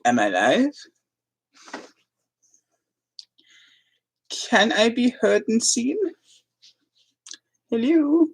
Am I live? Can I be heard and seen? Hello?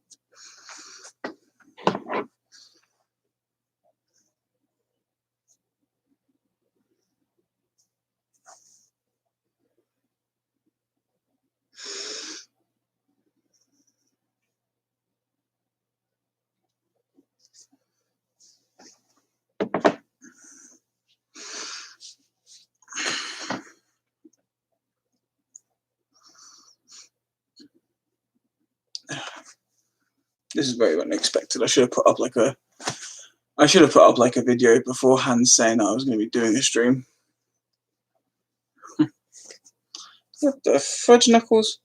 This is very unexpected. I should have put up like a video beforehand saying I was going to be doing a stream. What the fudge knuckles?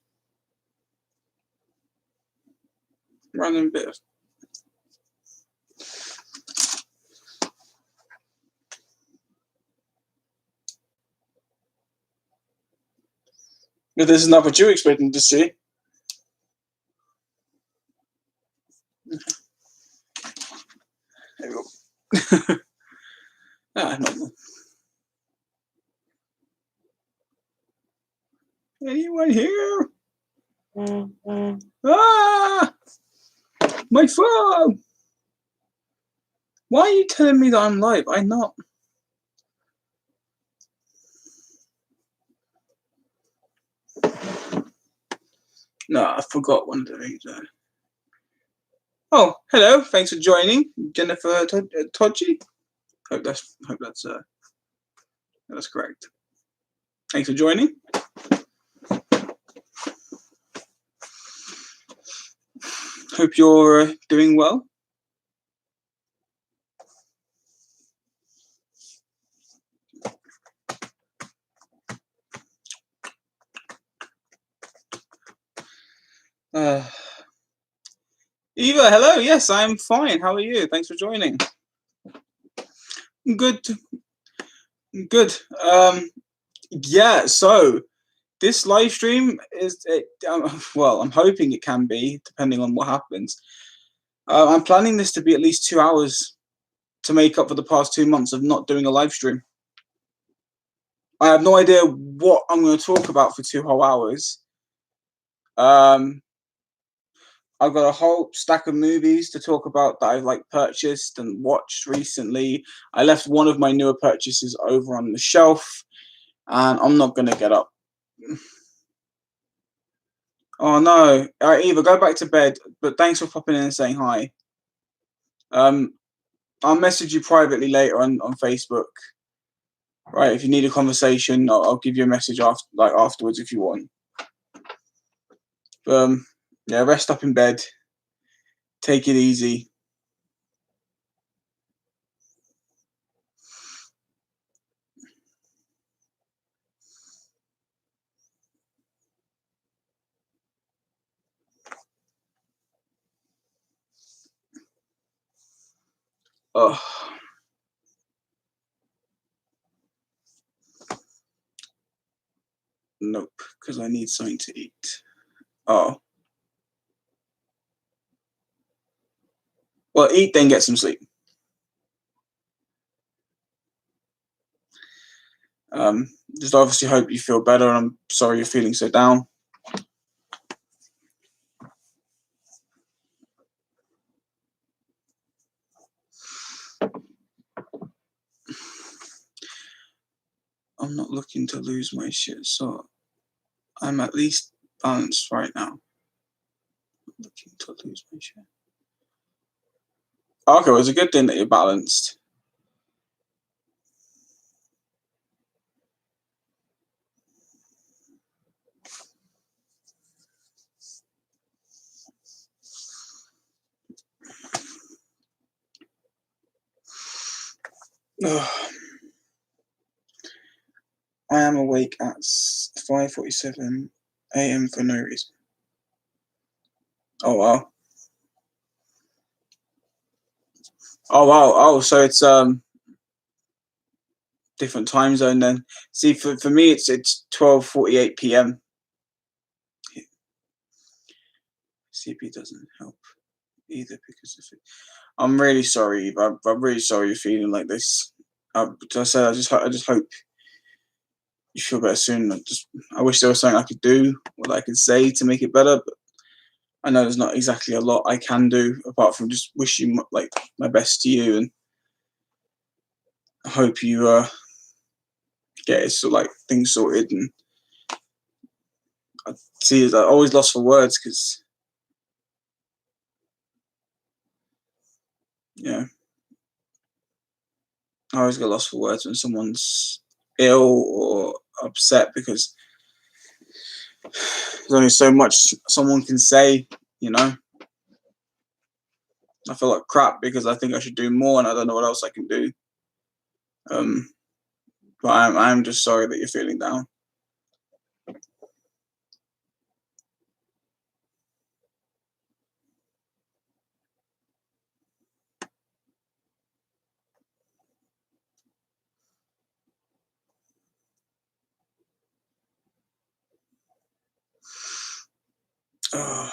Random bit of. But this is not what you expecting to see. There we go. Normal. Anyone here? Ah! My phone! Why are you telling me that I'm live? I'm not. No, I forgot one of the things there. Oh, hello! Thanks for joining, Jennifer Todgy. Hope that's correct. Thanks for joining. Hope you're doing well. Eva, hello. Yes, I'm fine. How are you? Thanks for joining. Good. Yeah. So this live stream is well, I'm hoping it can be, depending on what happens. I'm planning this to be at least 2 hours to make up for the past 2 months of not doing a live stream. I have no idea what I'm going to talk about for 2 whole hours. I've got a whole stack of movies to talk about that I've purchased and watched recently. I left one of my newer purchases over on the shelf, and I'm not going to get up. Oh no! All right, Eva, go back to bed. But thanks for popping in and saying hi. I'll message you privately later on Facebook. Right, if you need a conversation, I'll give you a message afterwards if you want. Yeah, rest up in bed. Take it easy. Oh. Nope, because I need something to eat. Oh. Well, eat, then get some sleep. Just obviously hope you feel better, and I'm sorry you're feeling so down. I'm not looking to lose my shit, so I'm at least balanced right now. I'm looking to lose my shit. Okay, well, it's a good thing that you're balanced. I am awake at 5:47 a.m. for no reason. Oh wow. Oh wow. Oh, so it's different time zone then. See, for me it's 12:48 p.m. CP doesn't help either because of it. I'm really sorry, Eva. I'm really sorry you're feeling like this. I just hope you feel better soon. I wish there was something I could do, what I could say to make it better, but I know there's not exactly a lot I can do apart from just wish you like my best to you, and I hope you get it like things sorted. And I see, I always lost for words because yeah, I always get lost for words when someone's ill or upset because there's only so much someone can say, you know. I feel like crap because I think I should do more and I don't know what else I can do. But I'm just sorry that you're feeling down. Uh,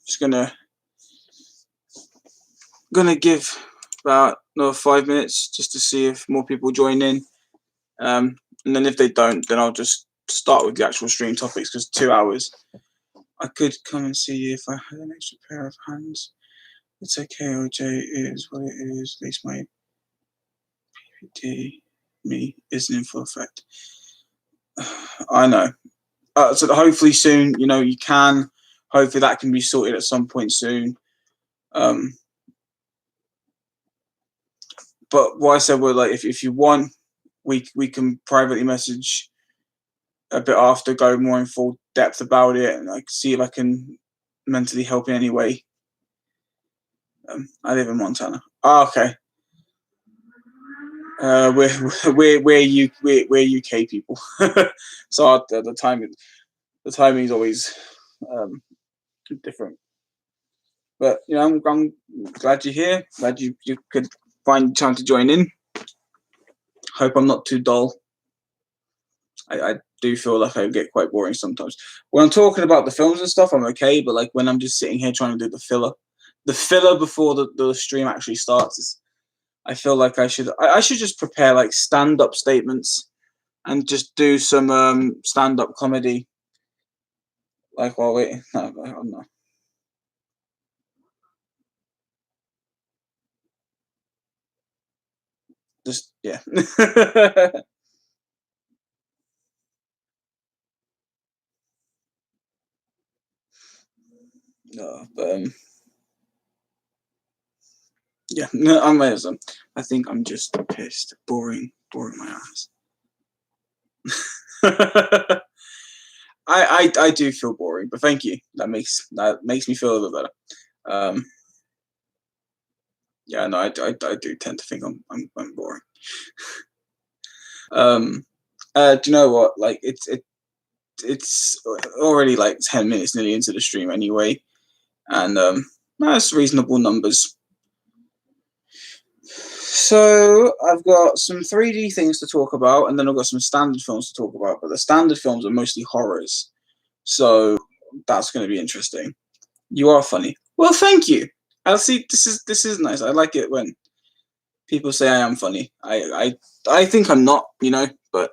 just gonna give about another 5 minutes just to see if more people join in, and then if they don't, then I'll just start with the actual stream topics because 2 hours. I could come and see you if I had an extra pair of hands. It's okay, OJ is what it is. At least my PPT me isn't in full effect. I know. So hopefully soon, you can. Hopefully that can be sorted at some point soon. But what I said was like, if you want, we can privately message a bit after, go more in full depth about it, and like see if I can mentally help in any way. I live in Montana. Oh, okay. We're UK people, so the timing is always different. But I'm glad you're here. Glad you could find time to join in. Hope I'm not too dull. I do feel like I get quite boring sometimes. When I'm talking about the films and stuff, I'm okay. But like when I'm just sitting here trying to do the filler before the stream actually starts, I feel like I should just prepare like stand-up statements and just do some stand-up comedy. Like while waiting. No, I don't know. Just yeah. No, but yeah, no, I think I'm just pissed. Boring my ass. I do feel boring, but thank you. That makes me feel a little better. Yeah, no, I do tend to think I'm boring. Do you know what? Like it's already like 10 minutes nearly into the stream anyway, and that's reasonable numbers. So I've got some 3D things to talk about, and then I've got some standard films to talk about. But the standard films are mostly horrors, so that's going to be interesting. You are funny. Well, thank you. I'll see. This is nice. I like it when people say I am funny. I think I'm not, but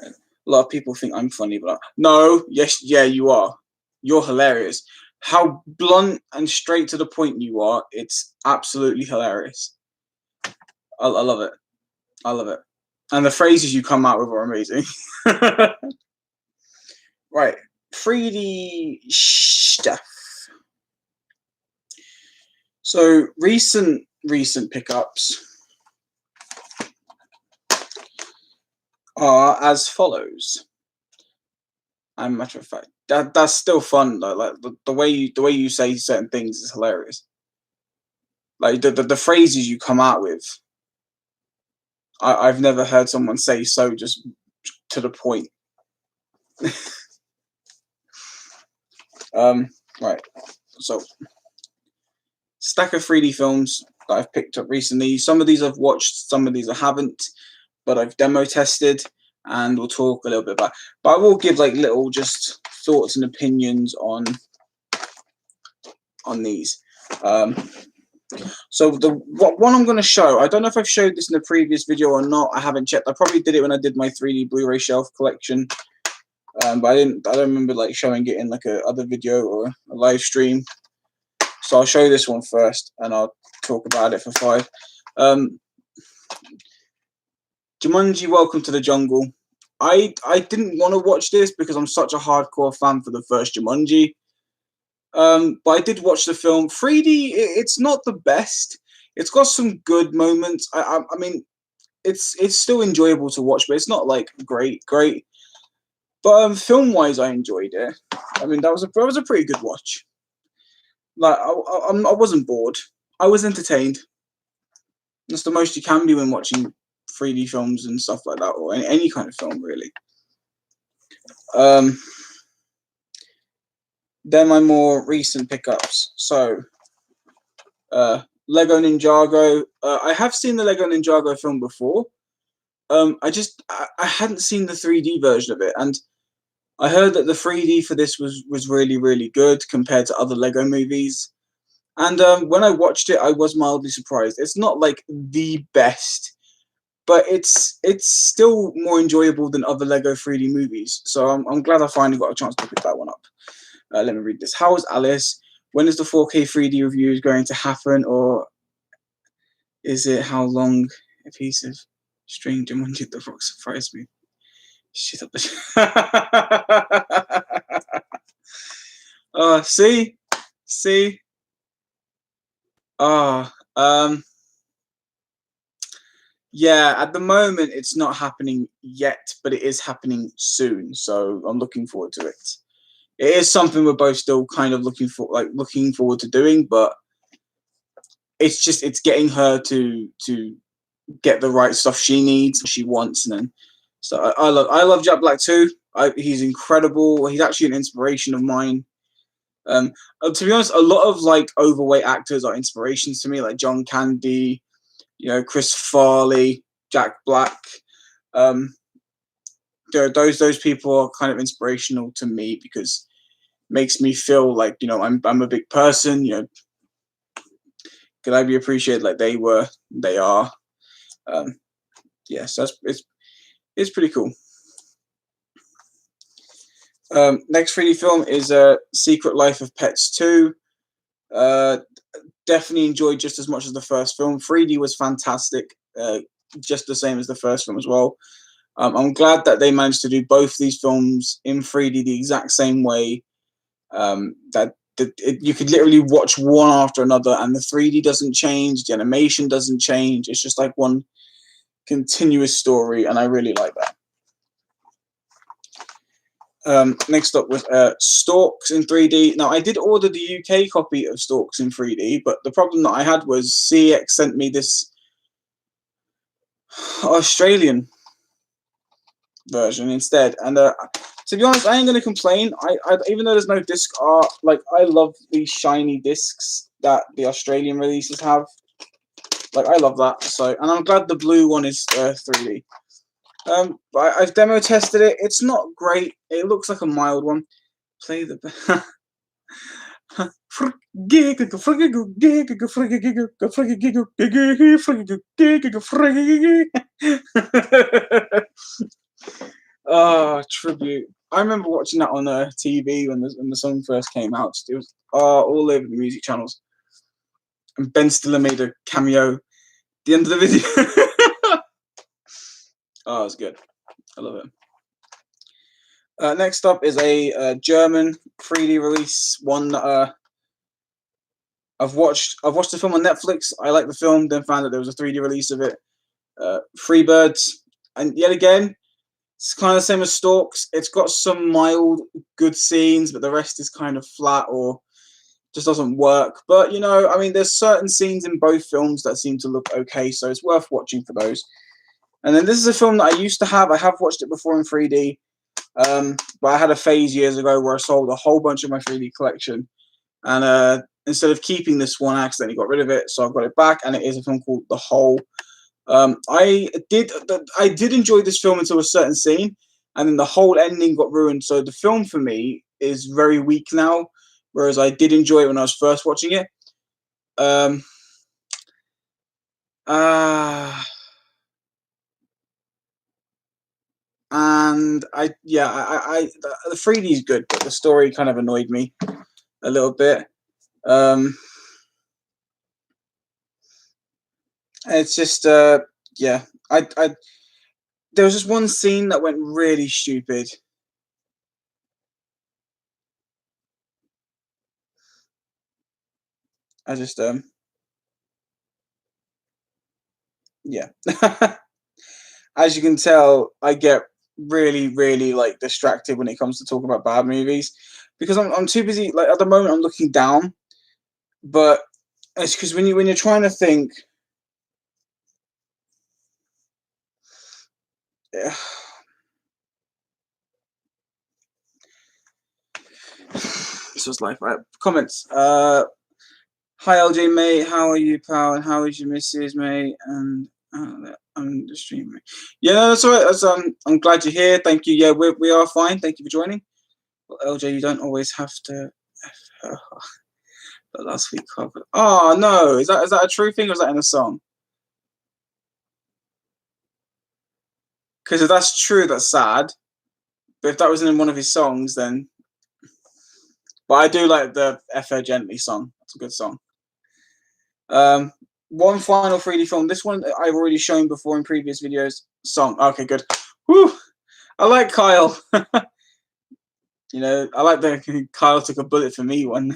a lot of people think I'm funny. But no, yes, yeah, you are. You're hilarious. How blunt and straight to the point you are. It's absolutely hilarious. I love it. I love it. And the phrases you come out with are amazing. Right. 3D stuff. So recent pickups are as follows. And matter of fact, that's still fun though. Like the way you say certain things is hilarious. Like the phrases you come out with. I've never heard someone say so just to the point. Right. So stack of 3D films that I've picked up recently. Some of these I've watched, some of these I haven't, but I've demo tested, and we'll talk a little bit about. But I will give like little just thoughts and opinions on these. So the one I'm going to show, I don't know if I've showed this in a previous video or not. I haven't checked. I probably did it when I did my 3D Blu-ray shelf collection, but I don't remember like showing it in like a other video or a live stream. So I'll show this one first, and I'll talk about it for 5. Jumanji: Welcome to the Jungle. I didn't want to watch this because I'm such a hardcore fan for the first Jumanji. But I did watch the film. 3D, it's not the best. It's got some good moments. I mean, it's still enjoyable to watch, but it's not like great. But film wise, I enjoyed it. I mean, that was a pretty good watch. Like I wasn't bored. I was entertained. That's the most you can be when watching 3D films and stuff like that, or any kind of film really. Then my more recent pickups. So, Lego Ninjago. I have seen the Lego Ninjago film before. I hadn't seen the 3D version of it, and I heard that the 3D for this was really, really good compared to other Lego movies. And when I watched it, I was mildly surprised. It's not like the best, but it's still more enjoyable than other Lego 3D movies. So I'm glad I finally got a chance to pick that one up. Let me read this. How is Alice? When is the 4K 3D review going to happen, or is it how long a piece of string Jumanji the Rock surprised me? Shit up the see. Yeah, at the moment it's not happening yet, but it is happening soon. So I'm looking forward to it. It is something we're both still kind of looking forward to doing, but it's getting her to get the right stuff she needs, she wants, and then so I love Jack Black too. He's incredible. He's actually an inspiration of mine. To be honest, a lot of like overweight actors are inspirations to me, like John Candy, Chris Farley, Jack Black. Those people are kind of inspirational to me because it makes me feel like I'm a big person. Could I be appreciated like they are? Yes, it's pretty cool. Next 3D film is Secret Life of Pets 2. Definitely enjoyed just as much as the first film. 3D was fantastic, just the same as the first film as well. I'm glad that they managed to do both these films in 3D the exact same way. You could literally watch one after another, and the 3D doesn't change, the animation doesn't change. It's just like one continuous story, and I really like that. Next up was Storks in 3D. Now, I did order the UK copy of Storks in 3D, but the problem that I had was CX sent me this Australian version instead. And to be honest, I ain't going to complain. I even though there's no disc art, like I love these shiny discs that the Australian releases have. Like I love that. So, and I'm glad the blue one is 3D. I've demo tested it. It's not great. It looks like a mild one. Play the tribute. I remember watching that on TV when the song first came out. It was all over the music channels. And Ben Stiller made a cameo at the end of the video. Oh, it's good. I love it. Next up is a German 3D release. One that I've watched the film on Netflix. I liked the film, then found that there was a 3D release of it. Freebirds, and yet again, it's kind of the same as Storks. It's got some mild good scenes, but the rest is kind of flat or just doesn't work. But I mean, there's certain scenes in both films that seem to look okay, so it's worth watching for those. And then this is a film that I used to have. I have watched it before in 3D, but I had a phase years ago where I sold a whole bunch of my 3D collection. And instead of keeping this one, I accidentally got rid of it, so I've got it back, and it is a film called The Hole. I did enjoy this film until a certain scene, and then the whole ending got ruined. So the film for me is very weak now, whereas I did enjoy it when I was first watching it. And the 3D is good, but the story kind of annoyed me a little bit. It's just yeah, I there was just one scene that went really stupid. I just yeah. As you can tell, I get really, really like distracted when it comes to talking about bad movies because I'm too busy. Like at the moment, I'm looking down, but it's because when you're trying to think, yeah. This was life. Right? Comments. Hi LJ mate, how are you, pal? And how is your missus, mate? And I'm the stream, mate. Yeah, that's all right. That's, I'm glad you're here. Thank you. Yeah, we are fine. Thank you for joining. Well, LJ, you don't always have to. But last week covered. Oh no, is that a true thing or is that in a song? Because if that's true, that's sad. But if that was in one of his songs, then. But I do like the F Her Gently song. It's a good song. One final 3D film. This one I've already shown before in previous videos. Song. Okay, good. Whew. I like Kyle. You know, I like that Kyle took a bullet for me one.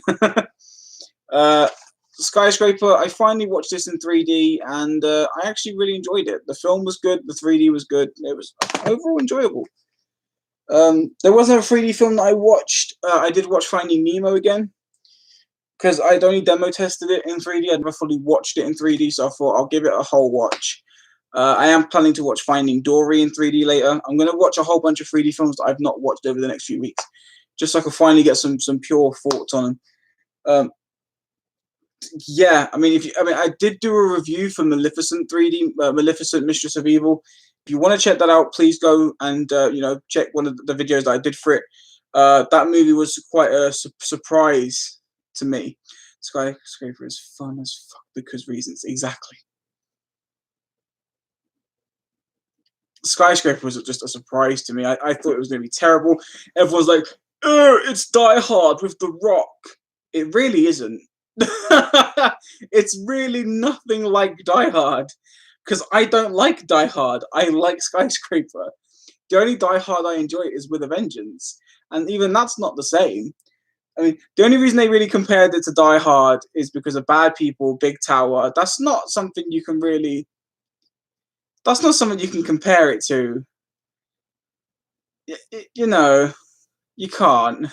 Skyscraper. I finally watched this in 3D, and I actually really enjoyed it. The film was good. The 3D was good. It was overall enjoyable. There wasn't a 3D film that I watched. I did watch Finding Nemo again because I'd only demo tested it in 3D. I'd never fully watched it in 3D, so I thought I'll give it a whole watch. I am planning to watch Finding Dory in 3D later. I'm going to watch a whole bunch of 3D films that I've not watched over the next few weeks, just so I can finally get some pure thoughts on them. Yeah, I mean, I did do a review for Maleficent 3D, Maleficent Mistress of Evil. If you want to check that out, please go and check one of the videos that I did for it. That movie was quite a surprise to me. Skyscraper is fun as fuck because reasons. Exactly. Skyscraper was just a surprise to me. I thought it was going to be terrible. Everyone's like, it's Die Hard with The Rock. It really isn't. It's really nothing like Die Hard because I don't like Die Hard. I like Skyscraper. The only Die Hard I enjoy is With a Vengeance, and even that's not the same. I mean, the only reason they really compared it to Die Hard is because of Bad People, Big Tower. That's not something you can really. That's not something you can compare it to. You know, you can't.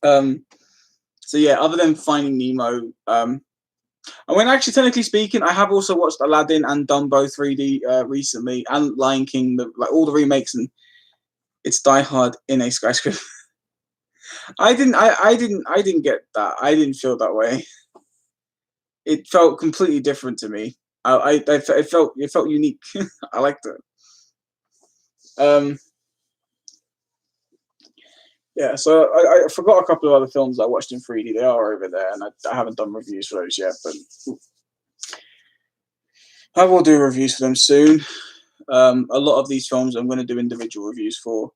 So yeah, other than Finding Nemo, and when actually technically speaking, I have also watched Aladdin and Dumbo 3D recently, and Lion King, like all the remakes, and it's Die Hard in a skyscraper. I didn't get that. I didn't feel that way. It felt completely different to me. It felt unique. I liked it. Yeah, so I forgot a couple of other films I watched in 3D. They are over there, and I haven't done reviews for those yet, but I will do reviews for them soon. A lot of these films I'm going to do individual reviews for.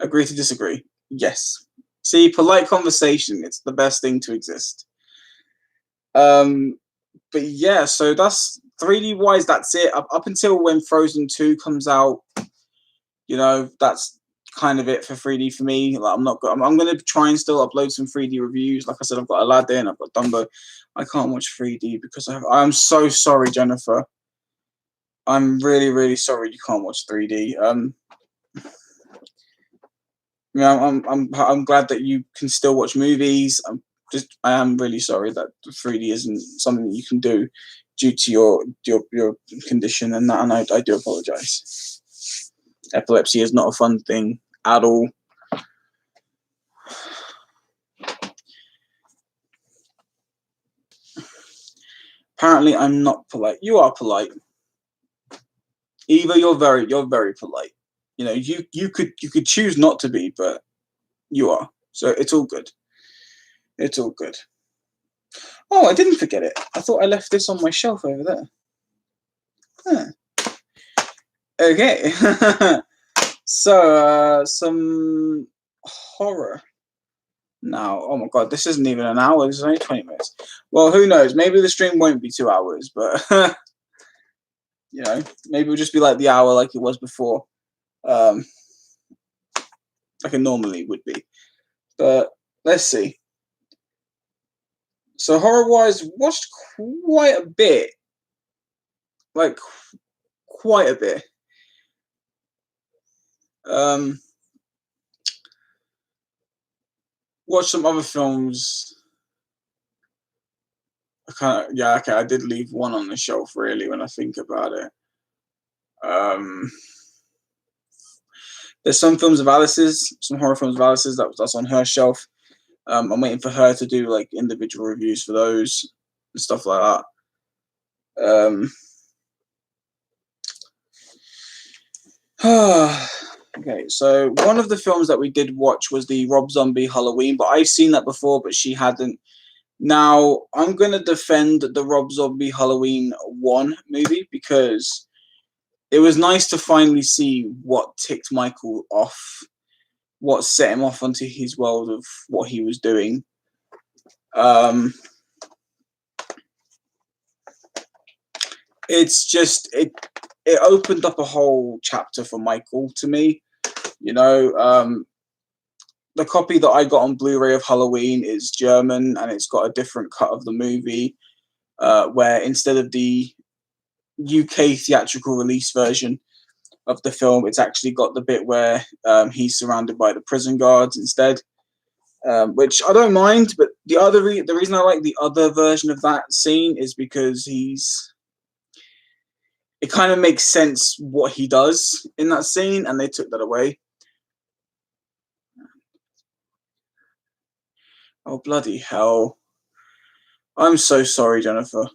Agree to disagree? Yes. See, polite conversation. It's the best thing to exist. But yeah, so that's 3D wise. That's it. Up until when Frozen 2 comes out, that's kind of it for 3D for me. Like, I'm going to try and still upload some 3D reviews. Like I said, I've got Aladdin, I've got Dumbo. I can't watch 3D because I'm so sorry, Jennifer. I'm really, really sorry you can't watch 3D. I'm glad that you can still watch movies. I am really sorry that 3D isn't something that you can do due to your condition and that, and I do apologize. Epilepsy is not a fun thing at all. Apparently, I'm not polite. You are polite. Eva, you're very polite. You know, you could choose not to be, but you are. So it's all good. It's all good. Oh, I didn't forget it. I thought I left this on my shelf over there. Huh. Okay. So some horror. Now, oh my god, this isn't even an hour. This is only 20 minutes. Well, who knows? Maybe the stream won't be 2 hours, but you know, maybe it'll just be like the hour, like it was before, like it normally would be. But let's see. So horror-wise, watched quite a bit, like quite a bit. Watched some other films. Yeah, okay, I did leave one on the shelf really when I think about it. There's some films of Alice's, some horror films of Alice's that's on her shelf. I'm waiting for her to do like individual reviews for those and stuff like that. Okay, so one of the films that we did watch was the Rob Zombie Halloween, but I've seen that before, but she hadn't. Now, I'm going to defend the Rob Zombie Halloween 1 movie because it was nice to finally see what ticked Michael off, what set him off onto his world of what he was doing. It's just, it opened up a whole chapter for Michael to me. You know, the copy that I got on Blu-ray of Halloween is German, and it's got a different cut of the movie, where instead of the UK theatrical release version of the film, it's actually got the bit where he's surrounded by the prison guards instead, which I don't mind. But the reason I like the other version of that scene is because it kind of makes sense what he does in that scene, and they took that away. Oh, bloody hell. I'm so sorry, Jennifer.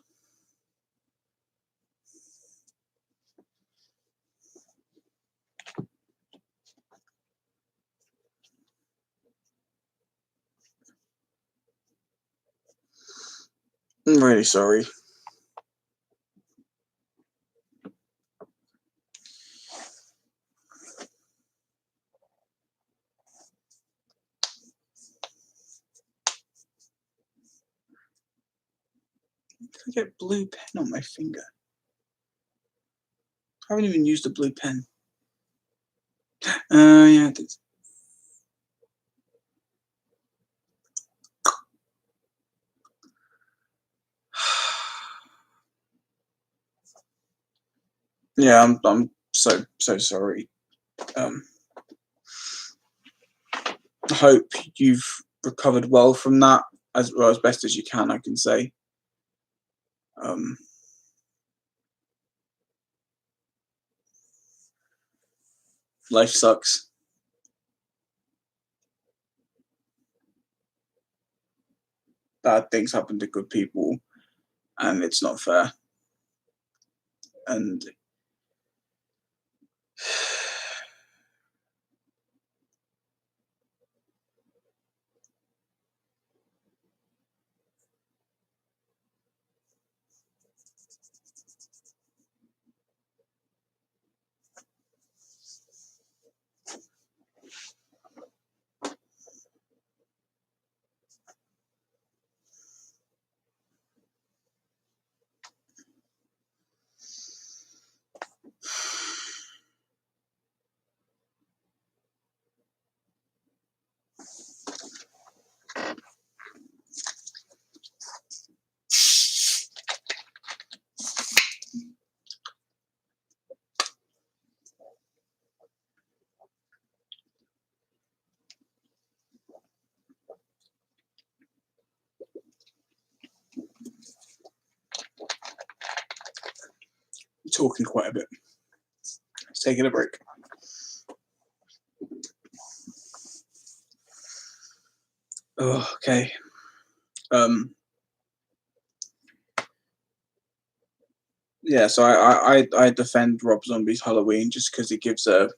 I'm really sorry. I get blue pen on my finger. I haven't even used a blue pen. Yeah, I did. Yeah, I'm so sorry. I hope you've recovered well from that as well, as best as you can, I can say. Life sucks. Bad things happen to good people, and it's not fair. And talking quite a bit. Let's take a break. Oh, okay. Yeah, so I defend Rob Zombie's Halloween just because it gives a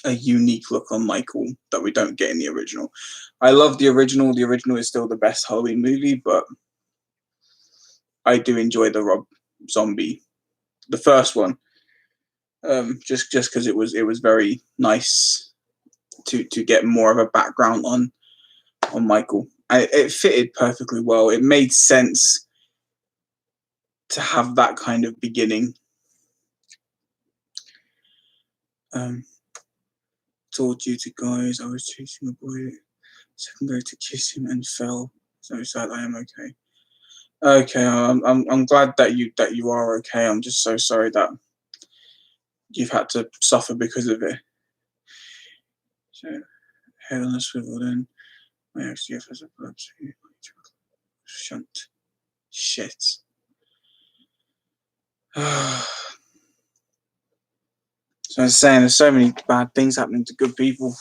unique look on Michael that we don't get in the original. I love the original. The original is still the best Halloween movie, but I do enjoy the Rob Zombie, the first one, just because it was very nice to get more of a background on Michael. It fitted perfectly well. It made sense to have that kind of beginning. Told you to guys, I was chasing a boy. Second go to kiss him and fell. So sad. I am okay. Okay, I'm glad that you are okay. I'm just so sorry that you've had to suffer because of it. So head on a swivel then. My XGF has epilepsy. Shunt. Shit. So I'm saying there's so many bad things happening to good people.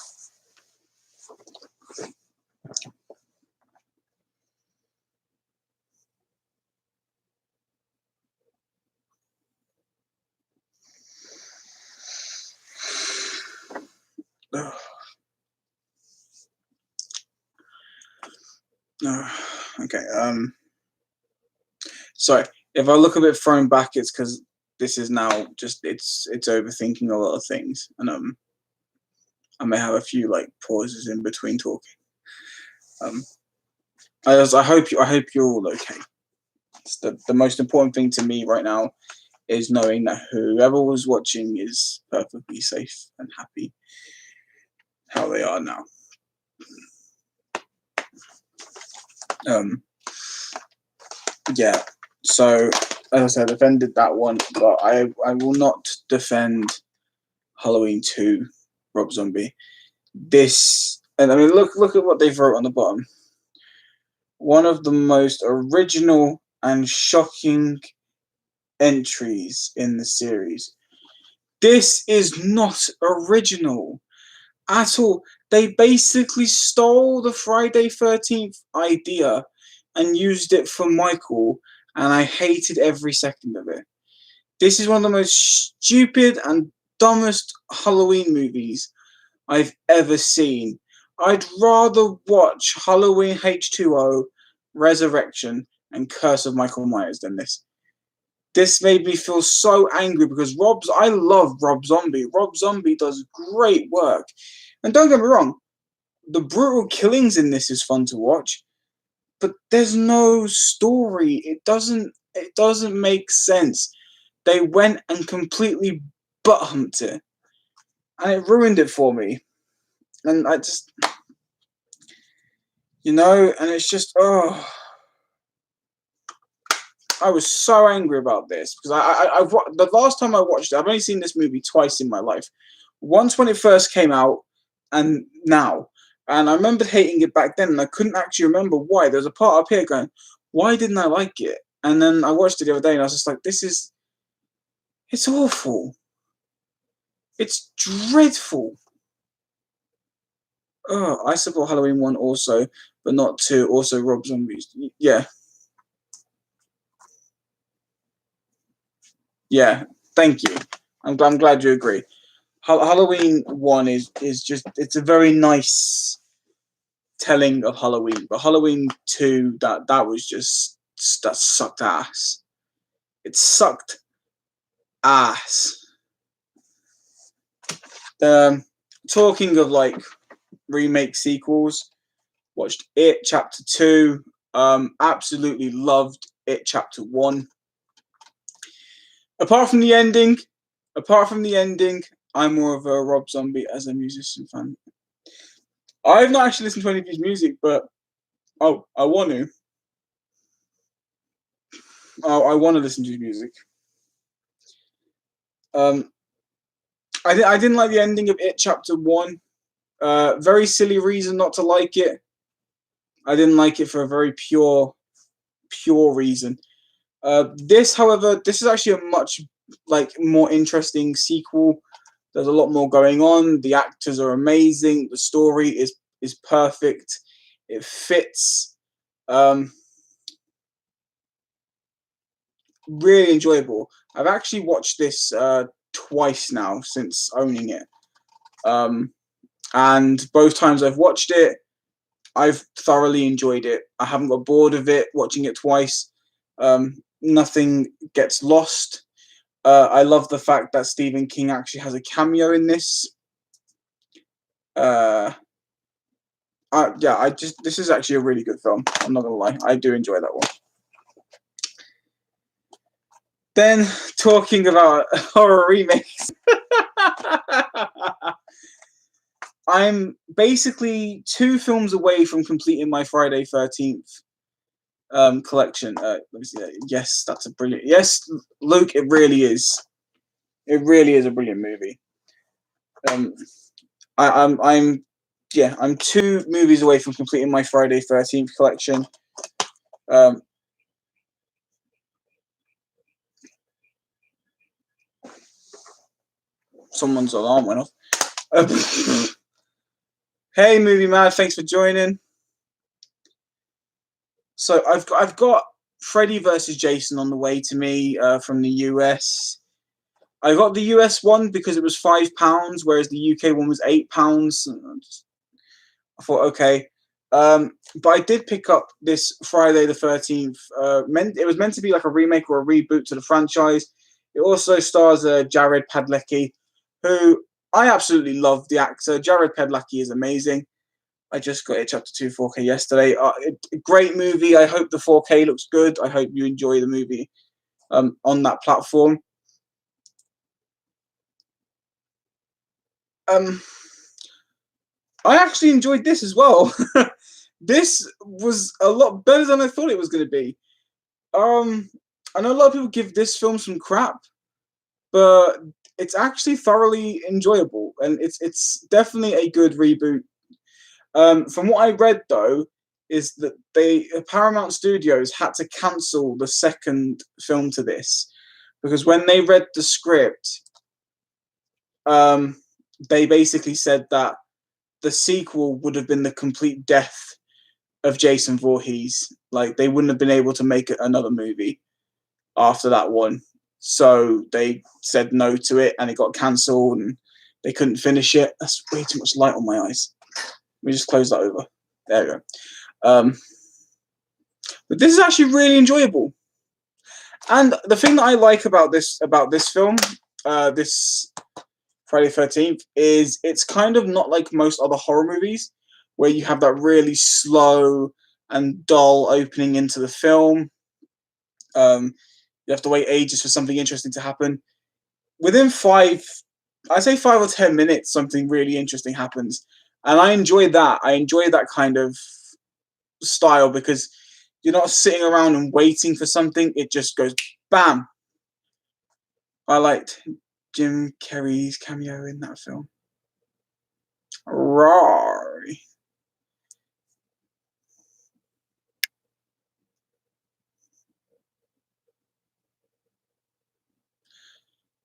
Okay. Sorry. If I look a bit thrown back, it's because this is now just it's overthinking a lot of things, and I may have a few like pauses in between talking. I hope you're all okay. It's the most important thing to me right now is knowing that whoever was watching is perfectly safe and happy how they are now. Yeah. So as I said, I defended that one, but I will not defend Halloween 2, Rob Zombie. This, and I mean, look at what they've wrote on the bottom. One of the most original and shocking entries in the series. This is not original at all. They basically stole the Friday 13th idea and used it for Michael, and I hated every second of it. This is one of the most stupid and dumbest Halloween movies I've ever seen. I'd rather watch Halloween H2O, Resurrection, and Curse of Michael Myers than this. This made me feel so angry because I love Rob Zombie. Rob Zombie does great work. And don't get me wrong, the brutal killings in this is fun to watch, but there's no story. It doesn't make sense. They went and completely butt humped it. And it ruined it for me. And I just, and it's just, oh, I was so angry about this because the last time I watched it, I've only seen this movie twice in my life. Once when it first came out, and now. And I remember hating it back then, and I couldn't actually remember why. There's a part up here going, why didn't I like it? And then I watched it the other day, and I was just like, it's awful. It's dreadful. Oh, I support Halloween 1 also, but not 2. Also, Rob Zombies. Yeah. Yeah, thank you. I'm glad you agree. Halloween 1 is just, it's a very nice telling of Halloween, but Halloween 2, that was just, that sucked ass. It sucked ass. Talking of like remake sequels, watched It Chapter 2. Absolutely loved It Chapter 1. Apart from the ending, I'm more of a Rob Zombie as a musician fan. I've not actually listened to any of his music, but I want to. I want to listen to his music. I didn't like the ending of It Chapter 1. Very silly reason not to like it. I didn't like it for a very pure reason. This, however, this is actually a much more interesting sequel. There's a lot more going on. The actors are amazing. The story is perfect. It fits. really enjoyable. I've actually watched this twice now since owning it, and both times I've watched it, I've thoroughly enjoyed it. I haven't got bored of it watching it twice. Nothing gets lost. I love the fact that Stephen King actually has a cameo in this. Yeah, this is actually a really good film. I'm not gonna lie, I do enjoy that one. Then talking about horror remakes, I'm basically 2 films away from completing my Friday 13th collection. Let me see that. Yes, that's a brilliant. Yes, Luke, it really is. It really is a brilliant movie. I'm 2 movies away from completing my Friday 13th collection. Someone's alarm went off. Hey, Movie Mad, thanks for joining. So I've got Freddy versus Jason on the way to me from the US. I got the US one because it was £5, whereas the UK one was £8. I thought, okay. But I did pick up this Friday the 13th. It was meant to be like a remake or a reboot to the franchise. It also stars Jared Padalecki, who I absolutely love the actor. Jared Padalecki is amazing. I just got it chapter 2 4K yesterday. Great movie. I hope the 4K looks good. I hope you enjoy the movie on that platform. I actually enjoyed this as well. This was a lot better than I thought it was going to be. I know a lot of people give this film some crap, but it's actually thoroughly enjoyable, and it's definitely a good reboot. From what I read, though, is that Paramount Studios had to cancel the second film to this because when they read the script, they basically said that the sequel would have been the complete death of Jason Voorhees. Like, they wouldn't have been able to make another movie after that one. So they said no to it, and it got cancelled, and they couldn't finish it. That's way too much light on my eyes. Let me just close that over. There we go. But this is actually really enjoyable. And the thing that I like about this film, this Friday 13th, is it's kind of not like most other horror movies where you have that really slow and dull opening into the film. You have to wait ages for something interesting to happen. Within 5 or 10 minutes, something really interesting happens. And I enjoy that. I enjoy that kind of style because you're not sitting around and waiting for something. It just goes bam. I liked Jim Carrey's cameo in that film. Rory.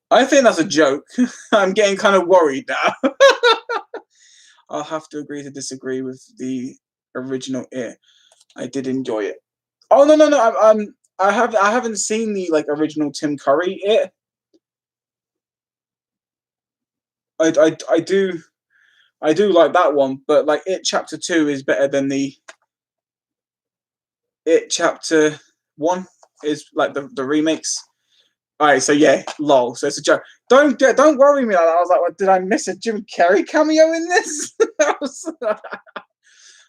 I think that's a joke. I'm getting kind of worried now. I'll have to agree to disagree with the original It. I did enjoy it. Oh no! I haven't seen the original Tim Curry It. I do like that one, but It Chapter 2 is better than the It Chapter 1 is the remakes. All right, so yeah, lol. So it's a joke. Don't worry me like that. I was like, what, did I miss a Jim Carrey cameo in this?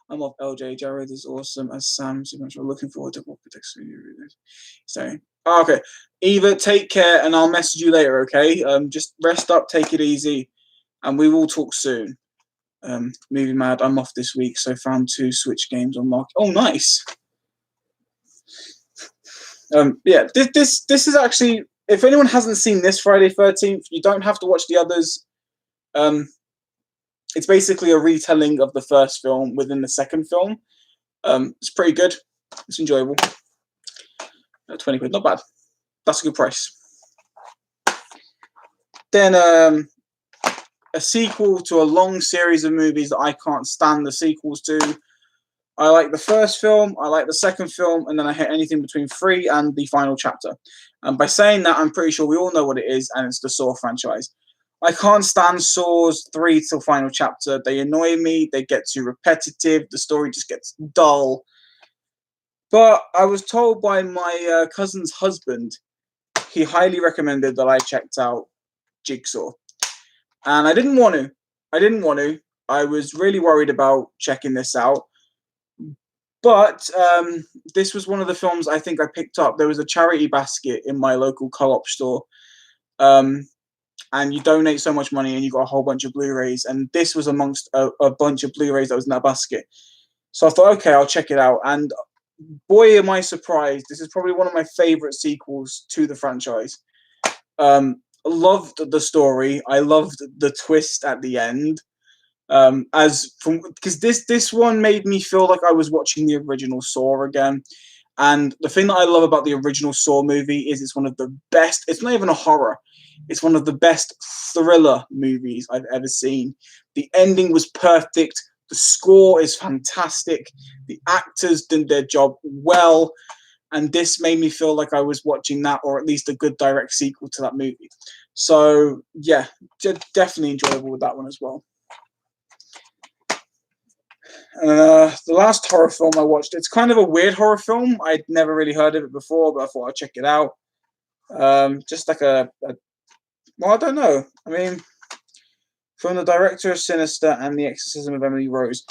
I'm off. LJ Jared is awesome as Sam. So much. We're looking forward to what protects you. So okay, Eva, take care, and I'll message you later. Okay, just rest up, take it easy, and we will talk soon. Movie Mad, I'm off this week, so found 2 Switch games on market. Oh, nice. Yeah, this is actually. If anyone hasn't seen this Friday 13th, you don't have to watch the others. It's basically a retelling of the first film within the second film. It's pretty good. It's enjoyable. 20 quid, not bad. That's a good price. Then a sequel to a long series of movies that I can't stand the sequels to. I like the first film, I like the second film, and then I hate anything between 3 and the final chapter. And by saying that, I'm pretty sure we all know what it is, and it's the Saw franchise. I can't stand Saws 3 till final chapter. They annoy me, they get too repetitive, the story just gets dull. But I was told by my cousin's husband, he highly recommended that I checked out Jigsaw. And I didn't want to. I was really worried about checking this out. But this was one of the films I think I picked up. There was a charity basket in my local co-op store. And you donate so much money and you got a whole bunch of Blu-rays. And this was amongst a bunch of Blu-rays that was in that basket. So I thought, okay, I'll check it out. And boy, am I surprised. This is probably one of my favorite sequels to the franchise. I loved the story. I loved the twist at the end. Because this one made me feel like I was watching the original Saw again. And the thing that I love about the original Saw movie is it's one of the best. It's not even a horror. It's one of the best thriller movies I've ever seen. The ending was perfect. The score is fantastic. The actors did their job well. And this made me feel like I was watching that, or at least a good direct sequel to that movie. So, yeah, definitely enjoyable with that one as well. The last horror film I watched, it's kind of a weird horror film. I'd never really heard of it before, but I thought I'd check it out. Just like well, I don't know. I mean, from the director of Sinister and The Exorcism of Emily Rose.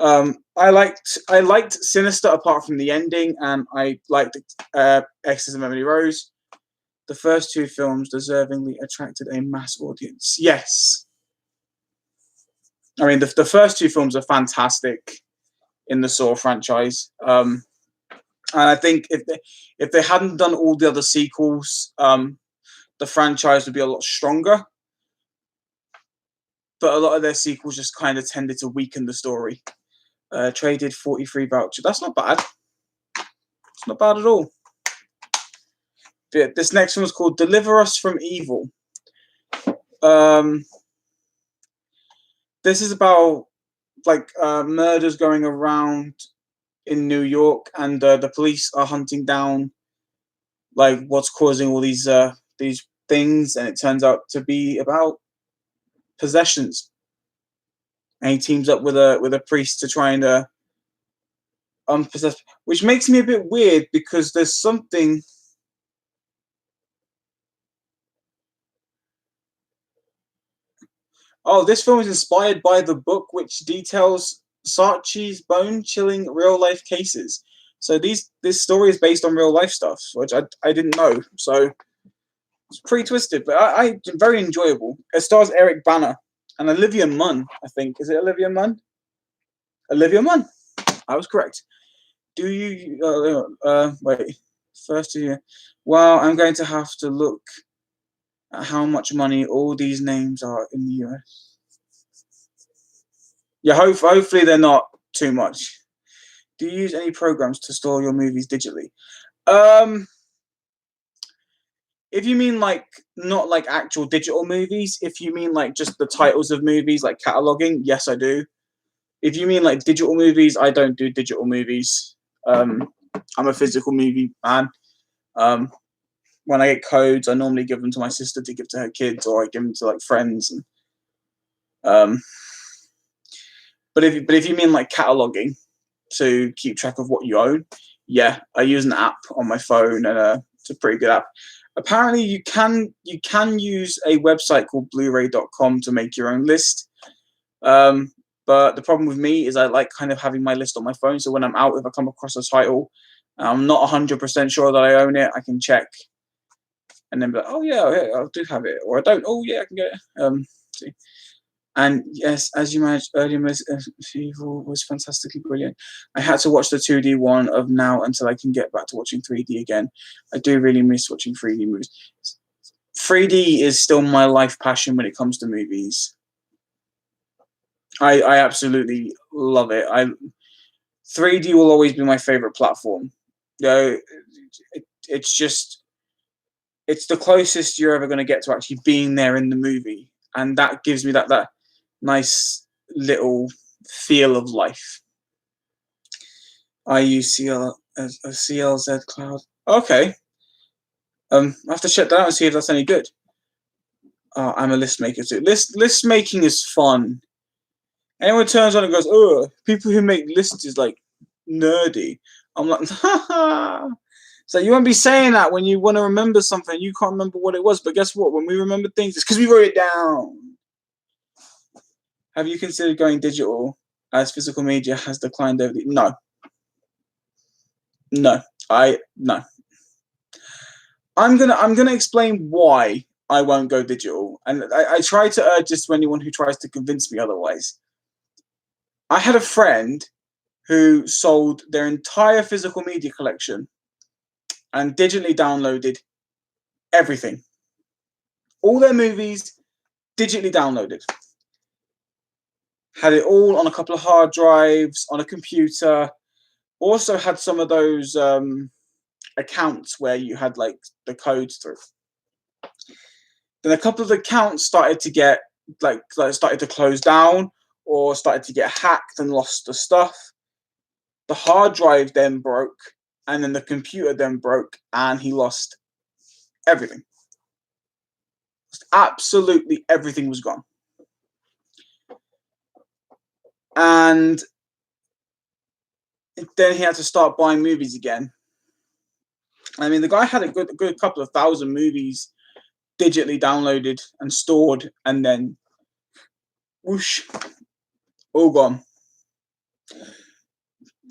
I liked Sinister apart from the ending, and I liked Exorcism of Emily Rose. The first 2 films deservingly attracted a mass audience. Yes. I mean, the first 2 films are fantastic in the Saw franchise. And I think if they hadn't done all the other sequels, the franchise would be a lot stronger. But a lot of their sequels just kind of tended to weaken the story. Traded 43 voucher. That's not bad. It's not bad at all. But this next one is called Deliver Us from Evil. This is about murders going around in New York, and the police are hunting down what's causing all these things, and it turns out to be about possessions. And he teams up with a priest to try and unpossess, which makes me a bit weird because there's something. Oh, this film is inspired by the book, which details Saatchi's bone-chilling real-life cases. So this story is based on real-life stuff, which I didn't know. So it's pretty twisted, but I very enjoyable. It stars Eric Bana and Olivia Munn, I think. Is it Olivia Munn? Olivia Munn. I was correct. Do you... wait. First year. Well, I'm going to have to look at how much money all these names are in the US. Yeah, hopefully they're not too much. Do you use any programs to store your movies digitally? If you mean not actual digital movies, if you mean just the titles of movies, like cataloging, yes, I do. If you mean digital movies, I don't do digital movies. I'm a physical movie man. When I get codes, I normally give them to my sister to give to her kids, or I give them to friends. And but if you mean cataloging to keep track of what you own, yeah, I use an app on my phone, and it's a pretty good app. Apparently, you can use a website called Blu-ray.com to make your own list. But the problem with me is I like kind of having my list on my phone. So when I'm out, if I come across a title, I'm not 100% sure that I own it, I can check. And then be like, oh yeah, I do have it, or I don't. Oh yeah, I can get it. See. And yes, as you mentioned earlier, Evil was fantastically brilliant. I had to watch the 2D one of now until I can get back to watching 3D again. I do really miss watching 3D movies. 3D is still my life passion when it comes to movies. I absolutely love it. 3D will always be my favorite platform. It's the closest you're ever going to get to actually being there in the movie, and that gives me that nice little feel of life. I use CL as a CLZ cloud. Okay. I have to check that out and see if that's any good. I'm a list maker too. List making is fun. Anyone turns on and goes, "Oh, people who make lists is like nerdy." I'm like, haha. So you won't be saying that when you want to remember something, you can't remember what it was. But guess what? When we remember things, it's because we wrote it down. Have you considered going digital as physical media has declined over the... No. No. No. I'm gonna explain why I won't go digital. And I try to urge this to anyone who tries to convince me otherwise. I had a friend who sold their entire physical media collection and digitally downloaded everything. All their movies, digitally downloaded. Had it all on a couple of hard drives, on a computer. Also had some of those accounts where you had like the codes through. Then a couple of accounts started to get started to close down or started to get hacked and lost the stuff. The hard drive then broke, and then the computer then broke, and he lost everything. Absolutely everything was gone. And then he had to start buying movies again. I mean, the guy had a good couple of thousand movies digitally downloaded and stored, and then whoosh, all gone.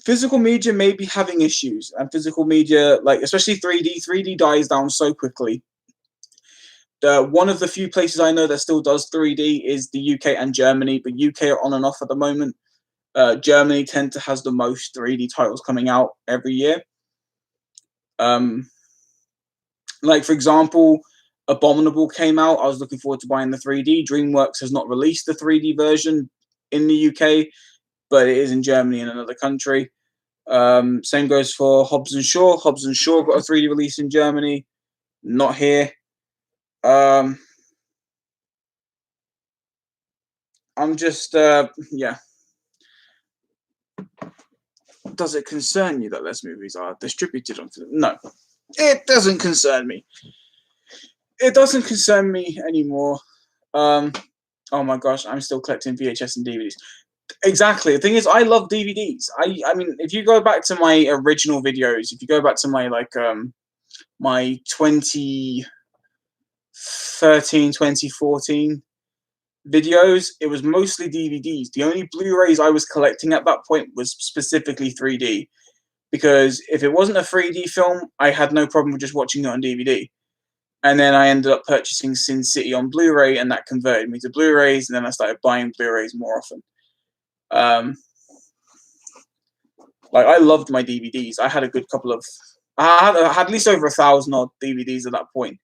Physical media may be having issues, and physical media, like especially 3D dies down so quickly. One of the few places I know that still does 3D is the UK and Germany, but UK are on and off at the moment. Germany tend to has the most 3D titles coming out every year. Like for example, Abominable came out. I was looking forward to buying the 3D. DreamWorks has not released the 3D version in the UK, but it is in Germany and another country. Same goes for Hobbs and Shaw. Hobbs and Shaw got a 3D release in Germany, not here. I'm just yeah. Does it concern you that less movies are distributed on film? No, it doesn't concern me. It doesn't concern me anymore. Oh my gosh, I'm still collecting VHS and DVDs. Exactly. The thing is, I love DVDs. I mean, if you go back to my original videos, if you go back to my my 2013, 2014 videos, it was mostly DVDs. The only Blu-rays I was collecting at that point was specifically 3D, because if it wasn't a 3D film, I had no problem with just watching it on DVD. And then I ended up purchasing Sin City on Blu-ray, and that converted me to Blu-rays, and then I started buying Blu-rays more often. Like I loved my DVDs. I had a good couple of, I had at least over 1,000 odd DVDs at that point.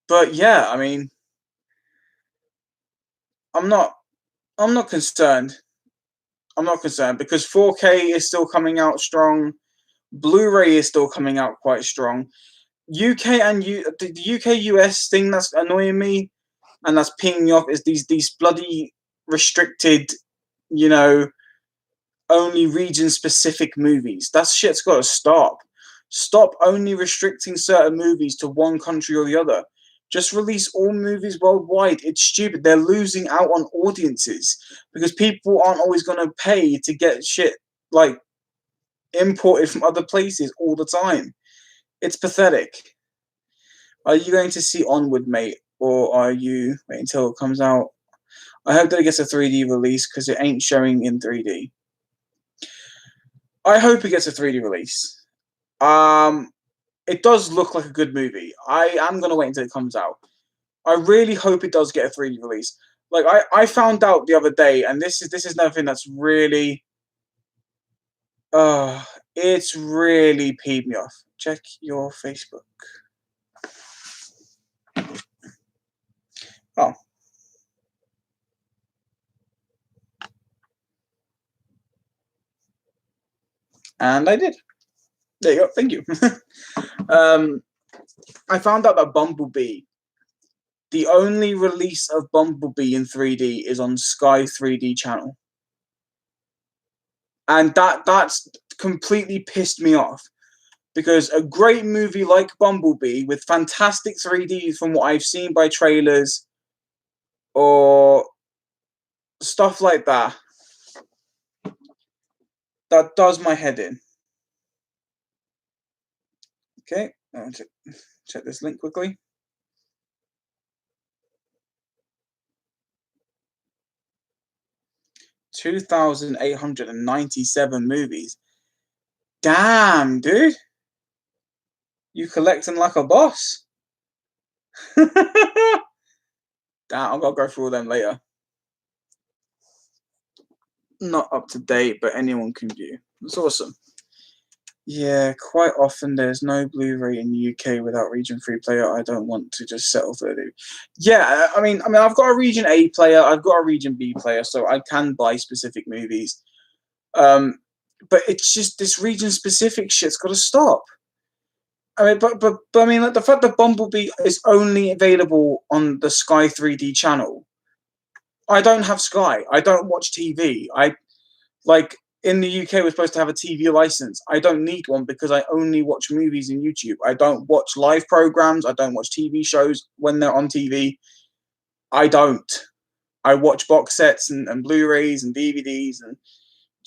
But yeah, I mean, I'm not concerned. I'm not concerned because 4K is still coming out strong. Blu-ray is still coming out quite strong. UK and the UK US thing that's annoying me and that's pinging me off is these bloody restricted, you know, only region specific movies. That shit's got to stop. Stop only restricting certain movies to one country or the other. Just release all movies worldwide. It's stupid. They're losing out on audiences because people aren't always going to pay to get shit like imported from other places all the time. It's pathetic. Are you going to see Onward, mate? Or are you waiting until it comes out? I hope that it gets a 3D release because it ain't showing in 3D. I hope it gets a 3D release. It does look like a good movie. I am going to wait until it comes out. I really hope it does get a 3D release. Like, I found out the other day, and this is nothing that's really... it's really peed me off. Check your Facebook. Oh. And I did. There you go. Thank you. I found out that Bumblebee, the only release of Bumblebee in 3D is on Sky 3D channel. and that's completely pissed me off. Because a great movie like Bumblebee with fantastic 3D from what I've seen by trailers or stuff like that, that does my head in. Okay, I'll check this link quickly. 2,897 movies. Damn, dude. You collecting like a boss. Damn, I've got to go through all them later. Not up to date, but anyone can view. It's awesome. Yeah, quite often there's no Blu-ray in the UK without region 3 player. I don't want to just settle for it. Yeah, I mean, I've got a region A player, I've got a region B player, so I can buy specific movies. But it's just this region specific shit's got to stop. I mean, but I mean, like the fact that Bumblebee is only available on the Sky 3D channel. I don't have Sky. I don't watch TV. Like in the UK, we're supposed to have a TV license. I don't need one because I only watch movies in YouTube. I don't watch live programs. I don't watch TV shows when they're on TV. I don't. I watch box sets and Blu-rays and DVDs and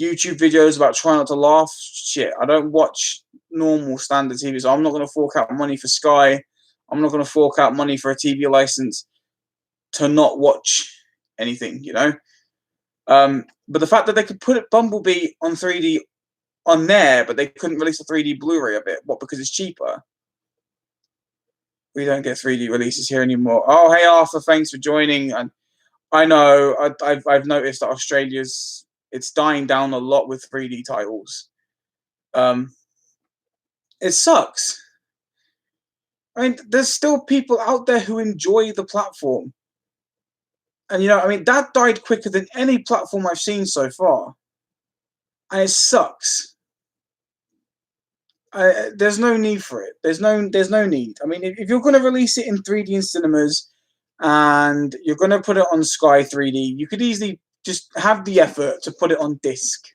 YouTube videos about trying not to laugh. Shit, I don't watch normal standard TV, so I'm not going to fork out money for Sky. I'm not going to fork out money for a TV license to not watch anything, you know? But the fact that they could put Bumblebee on 3D on there, but they couldn't release a 3D Blu-ray of it. What, because it's cheaper? We don't get 3D releases here anymore. Oh, hey Arthur, thanks for joining. And I know I've noticed that it's dying down a lot with 3D titles. It sucks. I mean, there's still people out there who enjoy the platform. And, you know, I mean, that died quicker than any platform I've seen so far. And it sucks. There's no need for it. There's no need. I mean, if you're going to release it in 3D in cinemas and you're going to put it on Sky 3D, you could easily just have the effort to put it on disc.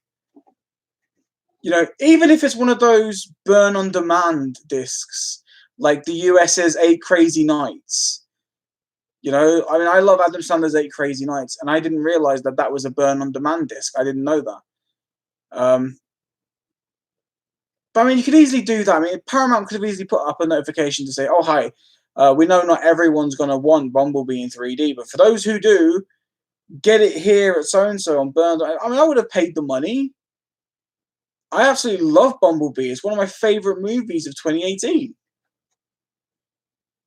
You know, even if it's one of those burn on demand discs, like the US's 8 Crazy Nights. You know, I mean, I love Adam Sandler's 8 Crazy Nights, and I didn't realize that that was a burn on demand disc. I didn't know that. But I mean, you could easily do that. I mean, Paramount could have easily put up a notification to say, "Oh, hi, we know not everyone's going to want Bumblebee in 3D, but for those who do, get it here at so and so on burn." I mean, I would have paid the money. I absolutely love Bumblebee. It's one of my favorite movies of 2018.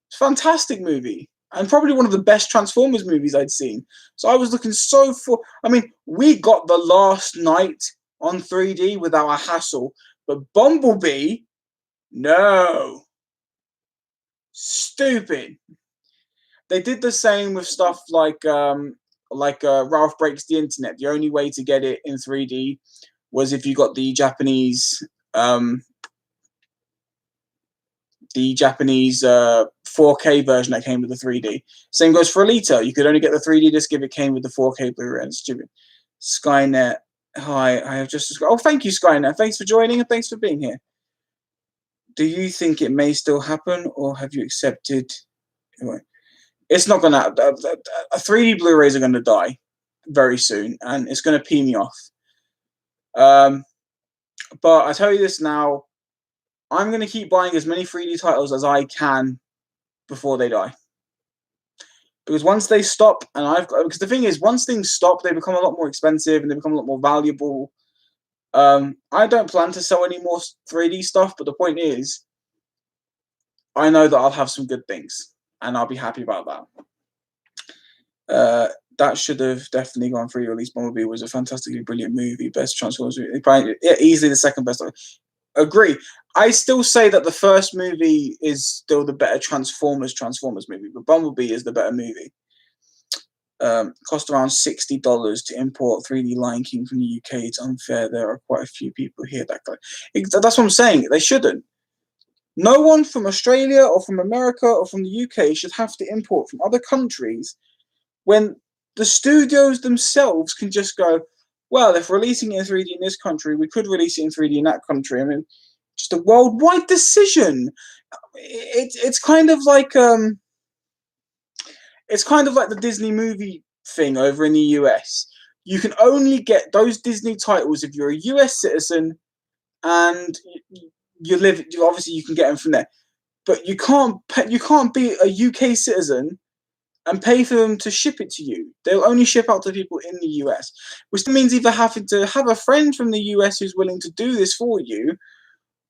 It's a fantastic movie. And probably one of the best Transformers movies I'd seen. So I was looking so for... I mean, we got The Last Night on 3D without a hassle. But Bumblebee? No. Stupid. They did the same with stuff like Ralph Breaks the Internet. The only way to get it in 3D was if you got the Japanese 4K version that came with the 3D. Same goes for Alita. You could only get the 3D disc if it came with the 4K Blu-ray. It's stupid. Skynet. Hi, I have just... Oh, thank you, Skynet. Thanks for joining and thanks for being here. Do you think it may still happen or have you accepted... Anyway, it's not going to... 3D Blu-rays are going to die very soon and it's going to pee me off. But I tell you this now, I'm going to keep buying as many 3D titles as I can before they die. Because once they stop, because the thing is, once things stop, they become a lot more expensive and they become a lot more valuable. I don't plan to sell any more 3D stuff, but the point is, I know that I'll have some good things, and I'll be happy about that. That should have definitely gone free release. Bumblebee was a fantastically brilliant movie, best Transformers movie, easily the second best. Agree. I still say that the first movie is still the better Transformers movie, but Bumblebee is the better movie. Cost around $60 to import 3D Lion King from the UK. It's unfair. There are quite a few people here that go. That's what I'm saying. They shouldn't. No one from Australia or from America or from the UK should have to import from other countries when the studios themselves can just go, well, if releasing it in 3D in this country, we could release it in 3D in that country. I mean, just a worldwide decision. It's kind of like it's kind of like the Disney movie thing over in the US. You can only get those Disney titles if you're a US citizen and you live. Obviously, you can get them from there, but you can't be a UK citizen and pay for them to ship it to you. They'll only ship out to people in the US, which means either having to have a friend from the US who's willing to do this for you,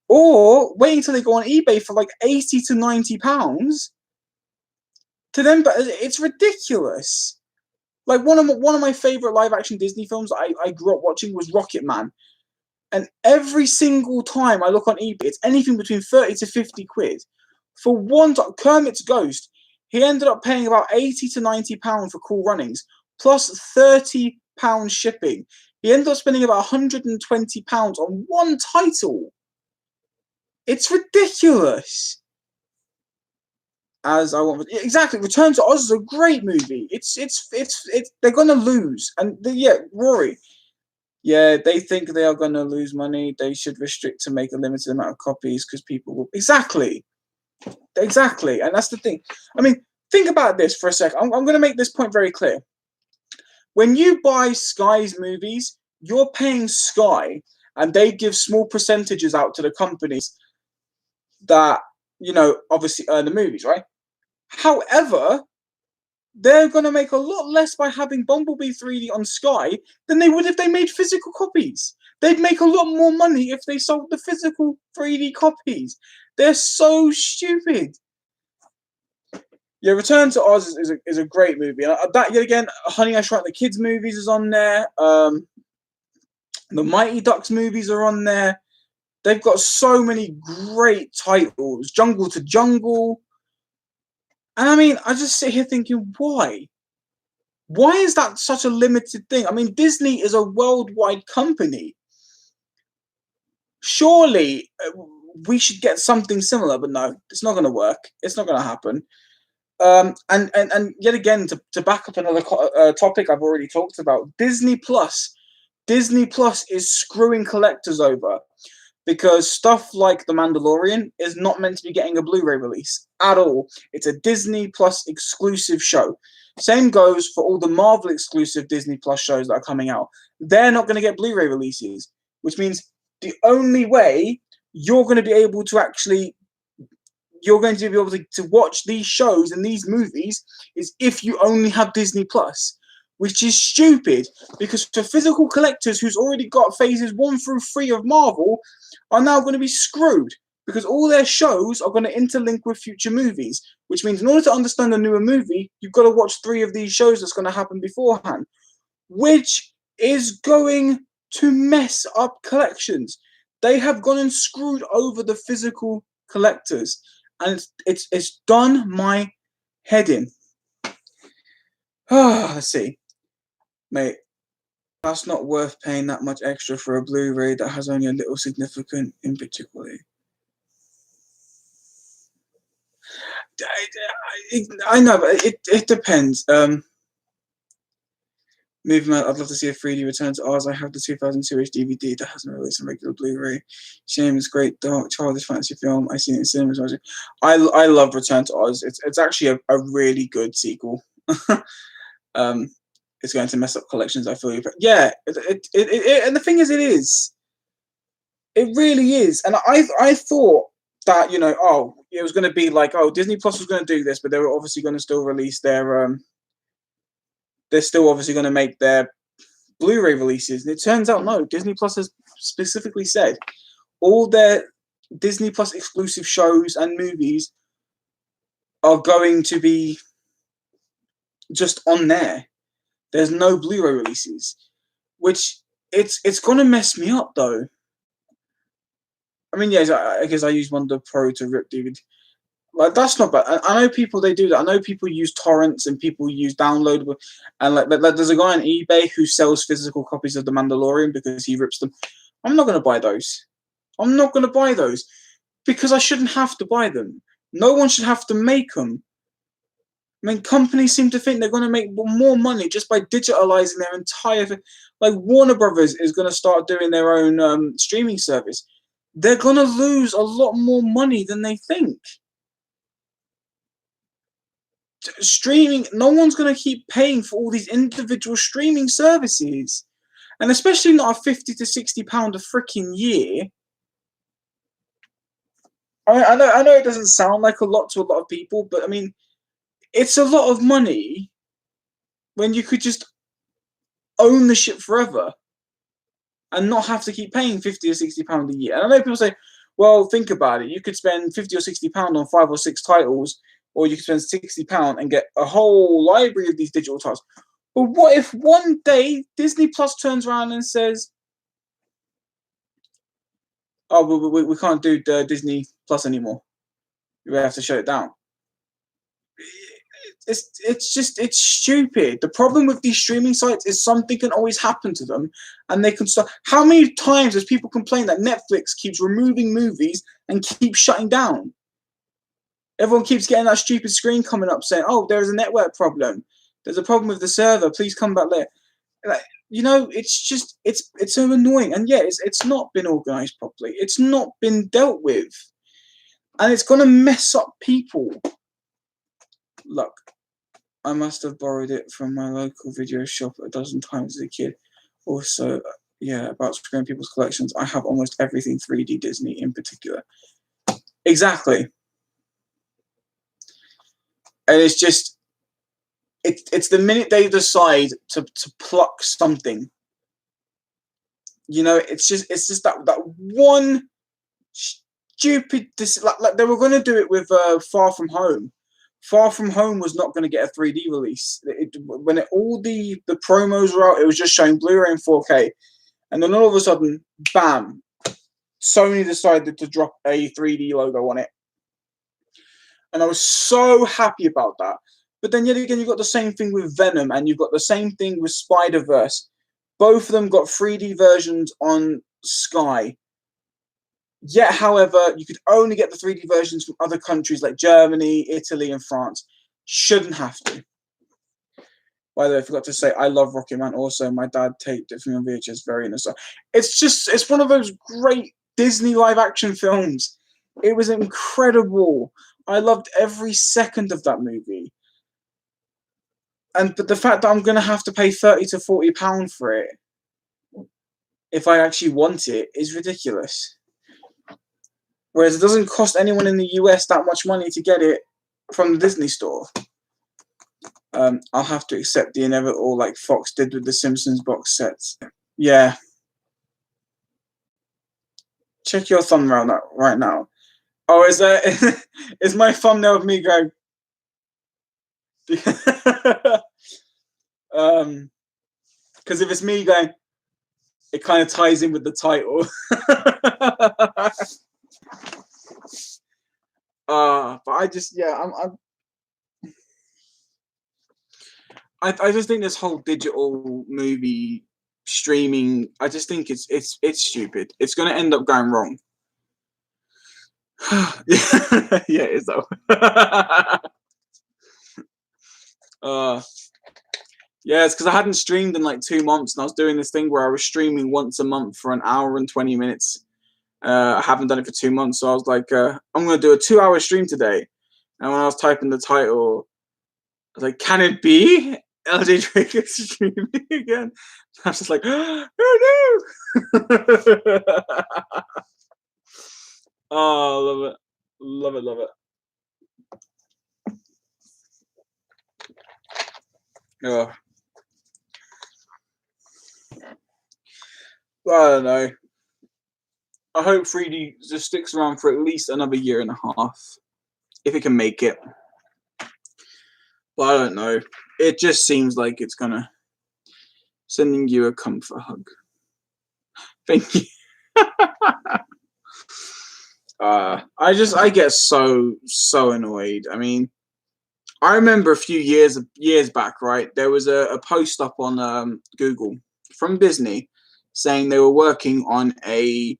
or wait until they go on eBay for like £80 to £90 to them. But it's ridiculous. Like one of my favorite live action Disney films I grew up watching was Rocket Man, and every single time I look on eBay, it's anything between 30 to 50 quid for one. Kermit's Ghost. He ended up paying about £80 to £90 for Cool Runnings, plus £30 shipping. He ended up spending about £120 on one title. It's ridiculous. As I want, exactly. Return to Oz is a great movie. It's they're gonna lose, and Rory. Yeah, they think they are gonna lose money. They should restrict to make a limited amount of copies because people will exactly, and that's the thing. I mean, think about this for a second. I'm going to make this point very clear. When you buy Sky's movies, you're paying Sky, and they give small percentages out to the companies that obviously earn the movies, right? However, they're going to make a lot less by having Bumblebee 3D on Sky than they would if they made physical copies. They'd make a lot more money if they sold the physical 3D copies. They're so stupid. Yeah, Return to Oz is a great movie. And that, yet again, Honey, I Shrunk the Kids movies is on there. The Mighty Ducks movies are on there. They've got so many great titles. Jungle to Jungle. And I mean, I just sit here thinking, why? Why is that such a limited thing? I mean, Disney is a worldwide company. Surely we should get something similar, but no, it's not going to work. It's not going to happen. And yet again, to back up another topic I've already talked about, Disney Plus. Disney Plus is screwing collectors over because stuff like The Mandalorian is not meant to be getting a Blu-ray release at all. It's a Disney Plus exclusive show. Same goes for all the Marvel exclusive Disney Plus shows that are coming out. They're not going to get Blu-ray releases, which means the only way you're going to be able to watch these shows and these movies is if you only have Disney Plus, which is stupid because for physical collectors who's already got phases 1 through 3 of Marvel are now going to be screwed because all their shows are going to interlink with future movies, which means in order to understand a newer movie, you've got to watch 3 of these shows that's going to happen beforehand, which is going to mess up collections. They have gone and screwed over the physical collectors, and it's done my head in. Let's see. Mate, that's not worth paying that much extra for a Blu-ray that has only a little significant image quality. I know, but it depends. Movement. I'd love to see a 3D Return to Oz. I have the 2002 DVD that hasn't released on regular Blu-ray. Shame, it's great, dark, childish fantasy film. I've seen it in cinemas. I love Return to Oz. It's actually a really good sequel. It's going to mess up collections, I feel. But yeah, and the thing is, it really is. And I thought that it was going to be like, Disney Plus was going to do this, but they were obviously going to still release their they're still obviously going to make their Blu-ray releases. And it turns out, no, Disney Plus has specifically said all their Disney Plus exclusive shows and movies are going to be just on there. There's no Blu-ray releases, which it's going to mess me up, though. I mean, yeah, I guess I use Wonder Pro to rip DVD. Like, that's not bad. I know people, they do that. I know people use torrents and people use downloadable. And like there's a guy on eBay who sells physical copies of The Mandalorian because he rips them. I'm not going to buy those. I'm not going to buy those because I shouldn't have to buy them. No one should have to make them. I mean, companies seem to think they're going to make more money just by digitalizing their entire. Like Warner Brothers is going to start doing their own streaming service. They're going to lose a lot more money than they think. Streaming, no one's going to keep paying for all these individual streaming services, and especially not a £50 to £60 a freaking year. I know it doesn't sound like a lot to a lot of people, but I mean, it's a lot of money when you could just own the ship forever and not have to keep paying £50 or £60 a year. And I know people say, well, think about it. You could spend £50 or £60 on 5 or 6 titles, or you could spend £60 and get a whole library of these digital titles. But what if one day Disney Plus turns around and says, oh, we can't do Disney Plus anymore. We have to shut it down. It's stupid. The problem with these streaming sites is something can always happen to them, and they can stop. How many times has people complained that Netflix keeps removing movies and keeps shutting down? Everyone keeps getting that stupid screen coming up saying, "Oh, there is a network problem. There's a problem with the server. Please come back later." Like, you know, it's so annoying, and yeah, it's not been organized properly. It's not been dealt with, and it's gonna mess up people. Look, I must have borrowed it from my local video shop a dozen times as a kid. Also, yeah, about screwing people's collections. I have almost everything 3D Disney in particular. Exactly. And it's just, it's the minute they decide to pluck something, you know, it's just that one stupid, like they were going to do it with Far From Home. Far From Home was not going to get a 3D release. When all the promos were out, it was just showing Blu-ray and 4K. And then all of a sudden, bam, Sony decided to drop a 3D logo on it. And I was so happy about that. But then yet again, you've got the same thing with Venom, and you've got the same thing with Spider-Verse. Both of them got 3D versions on Sky. Yet, however, you could only get the 3D versions from other countries like Germany, Italy, and France. Shouldn't have to. By the way, I forgot to say, I love Rocket Man also. My dad taped it from on VHS, very innocent. It's one of those great Disney live-action films. It was incredible. I loved every second of that movie. But the fact that I'm going to have to pay £30 to £40 for it, if I actually want it, is ridiculous. Whereas it doesn't cost anyone in the US that much money to get it from the Disney store. I'll have to accept the inevitable, like Fox did with the Simpsons box sets. Yeah. Check your thumbnail right now. Oh, is my thumbnail of me going? Because if it's me going, it kind of ties in with the title. But I just, yeah, I just think this whole digital movie streaming, I just think it's stupid. It's going to end up going wrong. Yeah, it is though. Yeah, it's because I hadn't streamed in like 2 months, and I was doing this thing where I was streaming once a month for an hour and 20 minutes. I haven't done it for 2 months, so I was like, I'm going to do a 2-hour stream today. And when I was typing the title, I was like, can it be LJ Draco streaming again? I was just like, oh no! Oh, love it. Love it, love it. Oh. I don't know. I hope 3D just sticks around for at least another year and a half, if it can make it. But I don't know. It just seems like it's gonna sending you a comfort hug. Thank you. I get so annoyed. I mean, I remember a few years back, right? There was a post up on Google from Disney saying they were working on a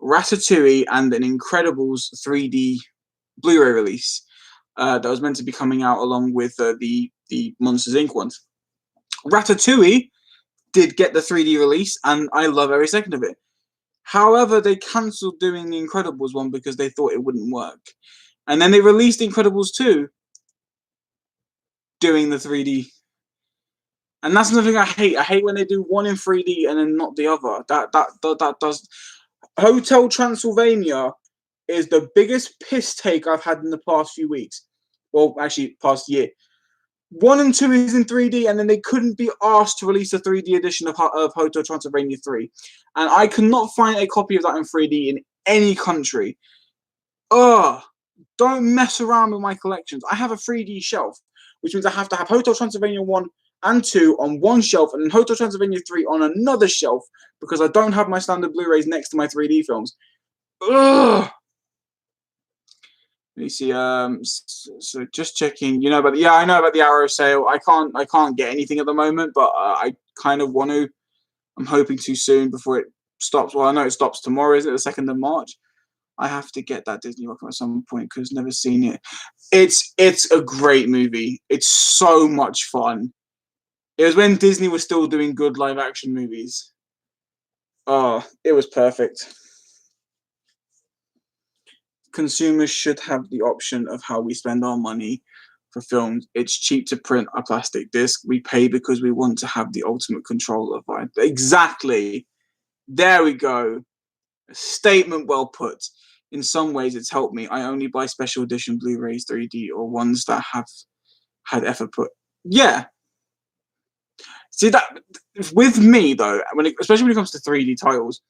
Ratatouille and an Incredibles 3D Blu-ray release. that was meant to be coming out along with the Monsters Inc. ones. Ratatouille did get the 3D release, and I love every second of it. However, they cancelled doing the Incredibles one because they thought it wouldn't work. And then they released Incredibles 2 doing the 3D. And that's another thing I hate. I hate when they do one in 3D and then not the other. That does. Hotel Transylvania is the biggest piss take I've had in the past few weeks. Well, actually, past year. 1 and 2 is in 3D, and then they couldn't be asked to release a 3D edition of Hotel Transylvania 3. And I could not find a copy of that in 3D in any country. Ugh. Don't mess around with my collections. I have a 3D shelf, which means I have to have Hotel Transylvania 1 and 2 on one shelf, and then Hotel Transylvania 3 on another shelf, because I don't have my standard Blu-rays next to my 3D films. Ugh. Let me see. So just checking. You know, but yeah, I know about the Arrow sale. I can't get anything at the moment, but I kind of want to. I'm hoping to soon before it stops. Well, I know it stops tomorrow, isn't it? The 2nd of March. I have to get that Disney Rock at some point because I've never seen it. It's a great movie. It's so much fun. It was when Disney was still doing good live action movies. Oh, it was perfect. Consumers should have the option of how we spend our money for films. It's cheap to print a plastic disc. We pay because we want to have the ultimate control of it. Exactly. There we go. A statement well put. In some ways, it's helped me. I only buy special edition Blu-rays 3D or ones that have had effort put. Yeah. See, that with me though, especially when it comes to 3D titles,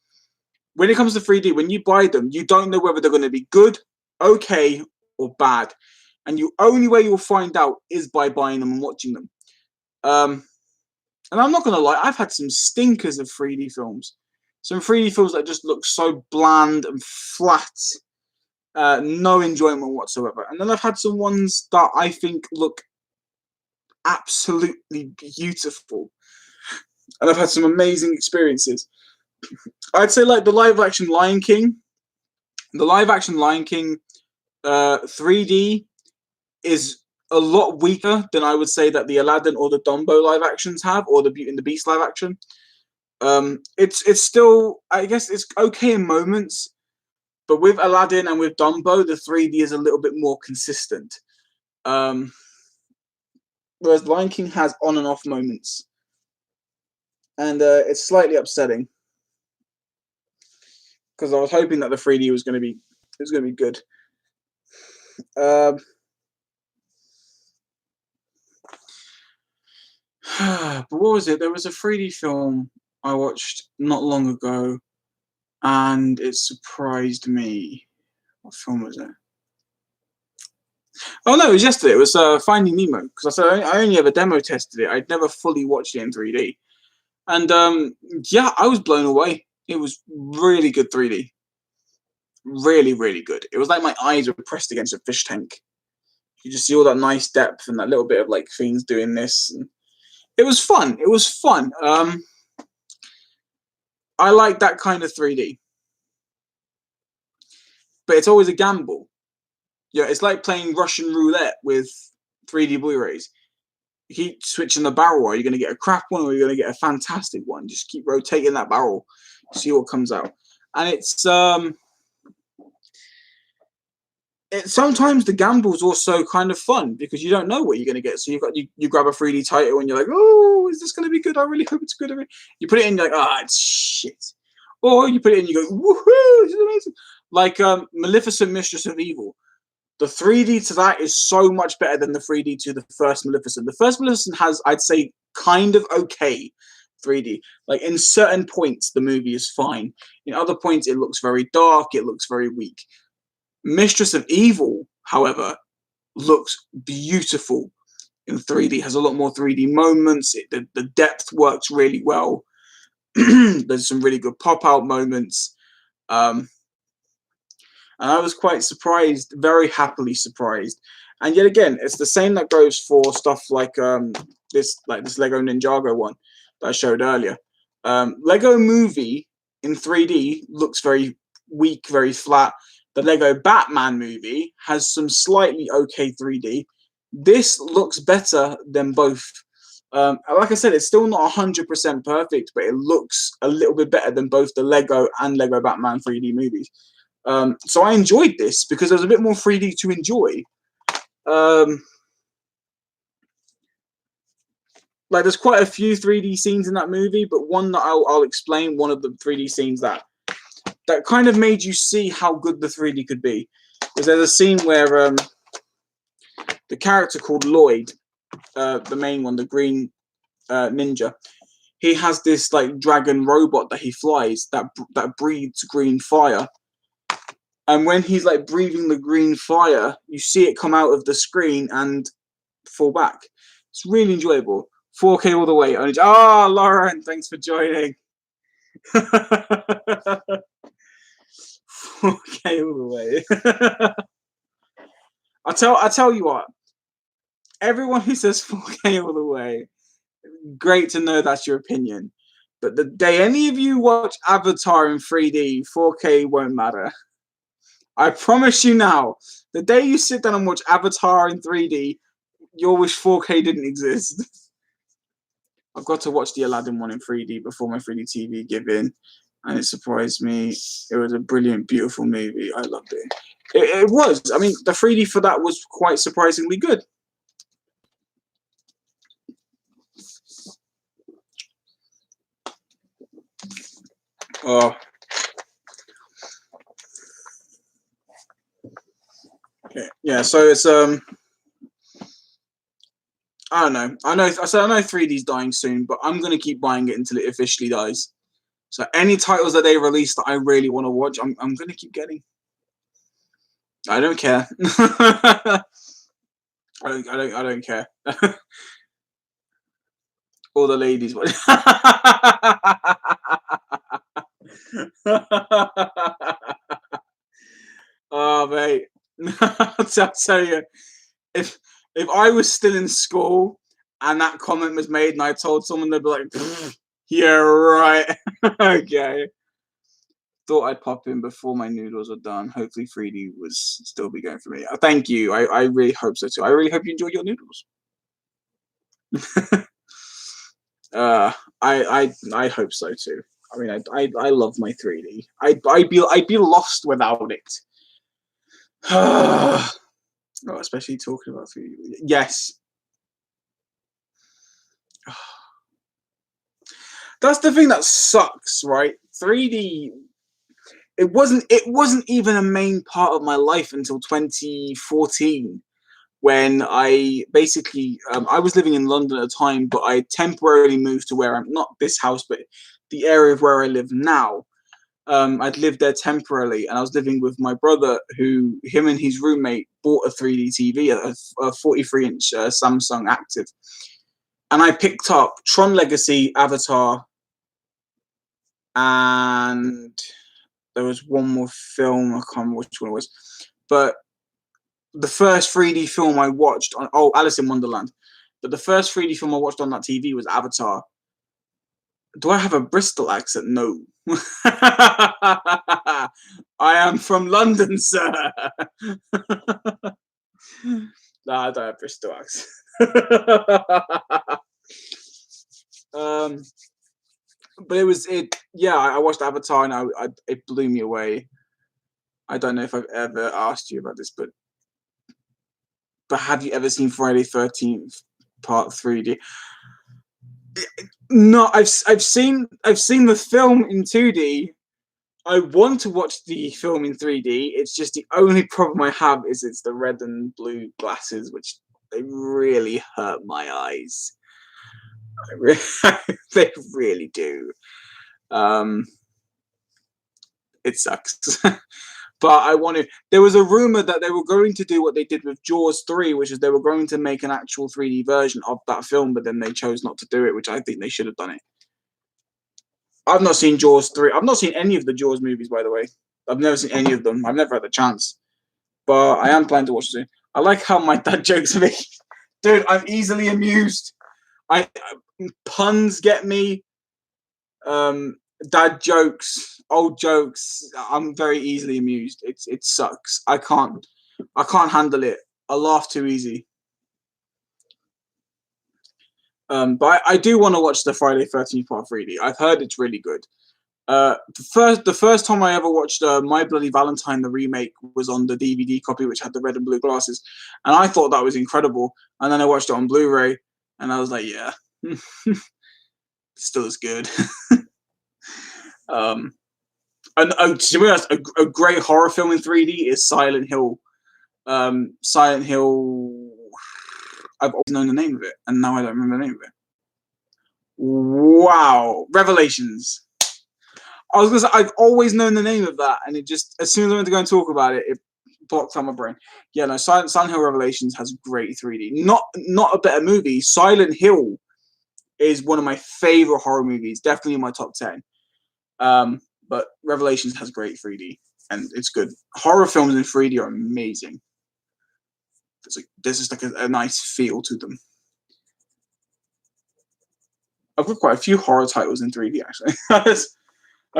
when it comes to 3D, when you buy them, you don't know whether they're going to be good, okay, or bad. And the only way you'll find out is by buying them and watching them. And I'm not going to lie, I've had some stinkers of 3D films. Some 3D films that just look so bland and flat. No enjoyment whatsoever. And then I've had some ones that I think look absolutely beautiful. And I've had some amazing experiences. I'd say like the live action Lion King. The live action Lion King 3D is a lot weaker than I would say that the Aladdin or the Dumbo live actions have, or the Beauty and the Beast live action. It's still, I guess it's okay in moments, but with Aladdin and with Dumbo, the 3D is a little bit more consistent. Whereas Lion King has on and off moments, and it's slightly upsetting because I was hoping that the 3D was going to be good. But what was it? There was a 3D film I watched not long ago, and it surprised me. What film was it? Oh no, it was yesterday. It was Finding Nemo, because I said I only ever demo tested it. I'd never fully watched it in 3D, and yeah, I was blown away. It was really good 3D, really, really good. It was like my eyes were pressed against a fish tank. You just see all that nice depth and that little bit of like things doing this. And it was fun. It was fun. I like that kind of 3D, but it's always a gamble. Yeah, it's like playing Russian roulette with 3D Blu-rays. You keep switching the barrel. Are you going to get a crap one or are you going to get a fantastic one? Just keep rotating that barrel, see what comes out. And it's sometimes the gamble's also kind of fun because you don't know what you're going to get. So you grab a 3D title and you're like, oh, is this going to be good? I really hope it's good. You put it in, you're like, ah, it's shit. Or you put it in, you go, woohoo, this is amazing. Like Maleficent, Mistress of Evil. The 3D to that is so much better than the 3D to the first Maleficent. The first Maleficent has, I'd say, kind of okay 3D. Like in certain points, the movie is fine. In other points, it looks very dark. It looks very weak. Mistress of Evil, however, looks beautiful in 3D. Has a lot more 3D moments. The depth works really well. There's some really good pop-out moments. And I was quite surprised, very happily surprised. And yet again, it's the same that goes for stuff like this Lego Ninjago one that I showed earlier. Lego Movie in 3D looks very weak, very flat. The Lego Batman movie has some slightly okay 3D. This looks better than both. Like I said, it's still not 100% perfect, but it looks a little bit better than both the Lego and Lego Batman 3D movies. So I enjoyed this because there was a bit more 3D to enjoy. Like there's quite a few 3D scenes in that movie, but one that I'll explain, one of the 3D scenes that kind of made you see how good the 3D could be. Because there's a scene where the character called Lloyd, the main one, the green ninja, he has this like dragon robot that he flies that breathes green fire. And when he's like breathing the green fire, you see it come out of the screen and fall back. It's really enjoyable. 4K all the way. Lauren, thanks for joining. 4K all the way. I tell you what. Everyone who says 4K all the way, great to know that's your opinion. But the day any of you watch Avatar in 3D, 4K won't matter. I promise you now, the day you sit down and watch Avatar in 3D, you'll wish 4K didn't exist. I've got to watch the Aladdin one in 3D before my 3D TV give in, and it surprised me. It was a brilliant, beautiful movie. I loved it. It was. I mean, the 3D for that was quite surprisingly good. Oh. Okay. Yeah, so it's I don't know. I know 3D's dying soon, but I'm gonna keep buying it until it officially dies. So any titles that they release that I really want to watch, I'm gonna keep getting. I don't care. I don't care. All the ladies. Oh mate, I'll tell you, if I was still in school and that comment was made and I told someone, they'd be like, yeah, right. Okay. Thought I'd pop in before my noodles are done. Hopefully 3D was still be going for me. Thank you. I really hope so too. I really hope you enjoy your noodles. I hope so too. I mean, I love my 3D. I'd be lost without it. Oh, especially talking about 3D. Yes. That's the thing that sucks, right? 3D. It wasn't even a main part of my life until 2014, when I basically I was living in London at the time, but I temporarily moved to where I'm not this house, but the area of where I live now. I'd lived there temporarily, and I was living with my brother, who him and his roommate bought a 3D TV, a 43-inch Samsung Active, and I picked up Tron Legacy, Avatar, and there was one more film, I can't remember which one it was, but the first 3D film I watched on Alice in Wonderland, but the first 3D film I watched on that TV was Avatar. Do I have a Bristol accent? No. I am from London, sir. No, I don't have Bristol accent. But I watched Avatar and it blew me away. I don't know if I've ever asked you about this, but have you ever seen Friday 13th Part 3D? No, I've seen the film in 2D. I want to watch the film in 3D. It's just the only problem I have is it's the red and blue glasses, which they really hurt my eyes. They really do. It sucks. But I want to. There was a rumor that they were going to do what they did with Jaws 3, which is they were going to make an actual 3D version of that film, but then they chose not to do it, which I think they should have done it. I've not seen Jaws 3. I've not seen any of the Jaws movies, by the way. I've never seen any of them. I've never had the chance. But I am planning to watch it. I like how my dad jokes at me. Dude, I'm easily amused. Puns get me. Dad jokes, old jokes. I'm very easily amused. It sucks. I can't handle it. I laugh too easy. But I do want to watch the Friday 13th Part 3D. I've heard it's really good. The first time I ever watched My Bloody Valentine, the remake, was on the DVD copy, which had the red and blue glasses, and I thought that was incredible. And then I watched it on Blu-ray, and I was like, yeah, still as good. um, and to be honest, a great horror film in 3D is Silent Hill. Silent Hill. I've always known the name of it, and now I don't remember the name of it. Wow, Revelations. I was gonna say I've always known the name of that, and it just as soon as I went to go and talk about it, it blocked out my brain. Yeah, no, Silent Hill Revelations has great 3D. Not a better movie. Silent Hill is one of my favorite horror movies, definitely in my top 10. But Revelations has great 3D, and it's good. Horror films in 3D are amazing. There's just like a nice feel to them. I've got quite a few horror titles in 3D actually. I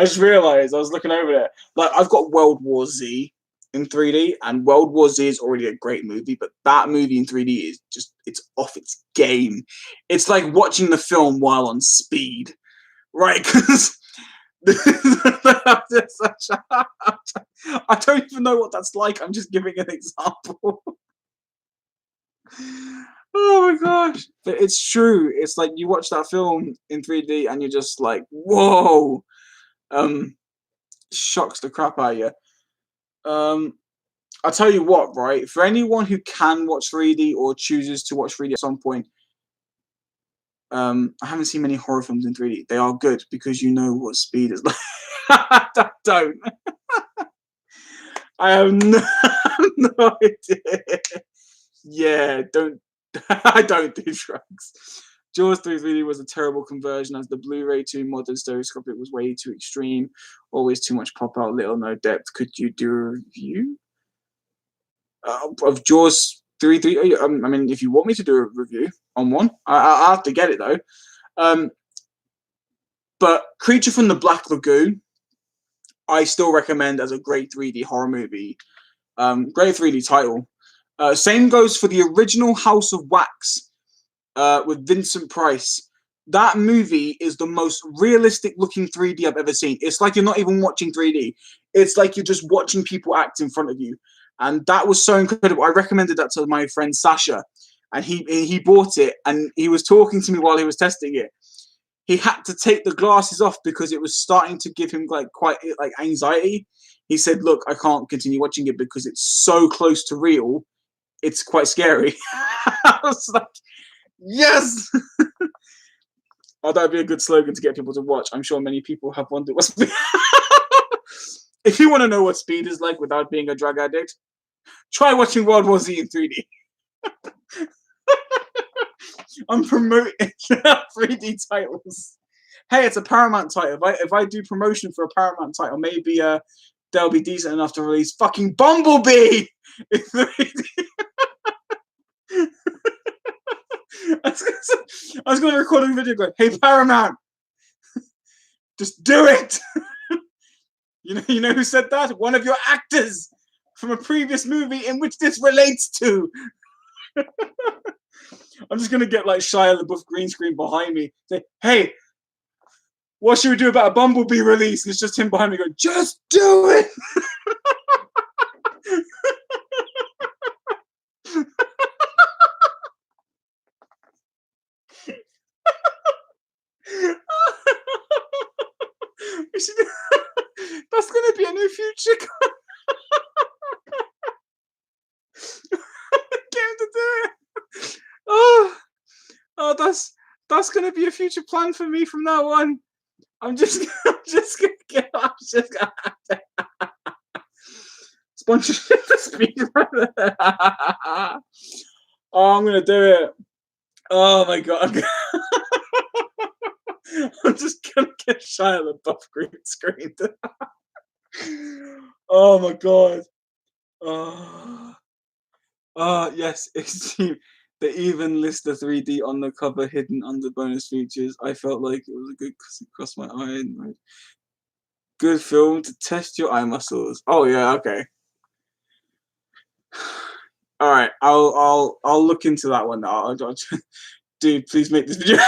just realized I was looking over there. Like I've got World War Z in 3D, and World War Z is already a great movie, but that movie in 3D is just it's off its game. It's like watching the film while on speed, right? Because I don't even know what that's like. I'm just giving an example. Oh my gosh. But it's true. It's like you watch that film in 3D and you're just like, whoa. Shocks the crap out of you. I'll tell you what, right? For anyone who can watch 3D or chooses to watch 3D at some point, I haven't seen many horror films in 3D. They are good because you know what speed is like. I don't. I have no idea. Yeah, don't. I don't do drugs. Jaws 3 3D was a terrible conversion as the Blu-ray to modern stereoscopic was way too extreme. Always too much pop out, little no depth. Could you do a review of Jaws 3 3? I mean, if you want me to do a review on one, I'll have to get it though. But Creature from the Black Lagoon, I still recommend as a great 3D horror movie. Great 3D title. Same goes for the original House of Wax with Vincent Price. That movie is the most realistic looking 3D I've ever seen. It's like you're not even watching 3D. It's like you're just watching people act in front of you. And that was so incredible. I recommended that to my friend Sasha, and he bought it, and he was talking to me while he was testing it. He had to take the glasses off because it was starting to give him like quite like anxiety. He said, "Look, I can't continue watching it because it's so close to real. It's quite scary." I was like, yes. Oh, that'd be a good slogan to get people to watch. I'm sure many people have wondered what speed. If you want to know what speed is like without being a drug addict, try watching World War Z in 3D. I'm promoting 3D titles. Hey, it's a Paramount title. If I do promotion for a Paramount title, maybe they'll be decent enough to release fucking Bumblebee in 3D. I was going to record a video going, "Hey Paramount, just do it." You know who said that? One of your actors from a previous movie in which this relates to. I'm just gonna get like Shia LaBeouf green screen behind me. Say, "Hey, what should we do about a Bumblebee release?" And it's just him behind me going, "Just do it." That's gonna be a new future game to do it. Oh, that's gonna be a future plan for me from now on. I'm just gonna get. I'm just gonna sponsorship the speedrunner. Oh, I'm gonna do it. Oh my god. I'm just gonna get Shia LaBeouf green screened. Oh my god. Oh, yes, extreme. They even list the 3D on the cover hidden under bonus features. I felt like it was a good cross my eye. Good film to test your eye muscles. Oh yeah, okay. All right, I'll look into that one. Dude, please make this video.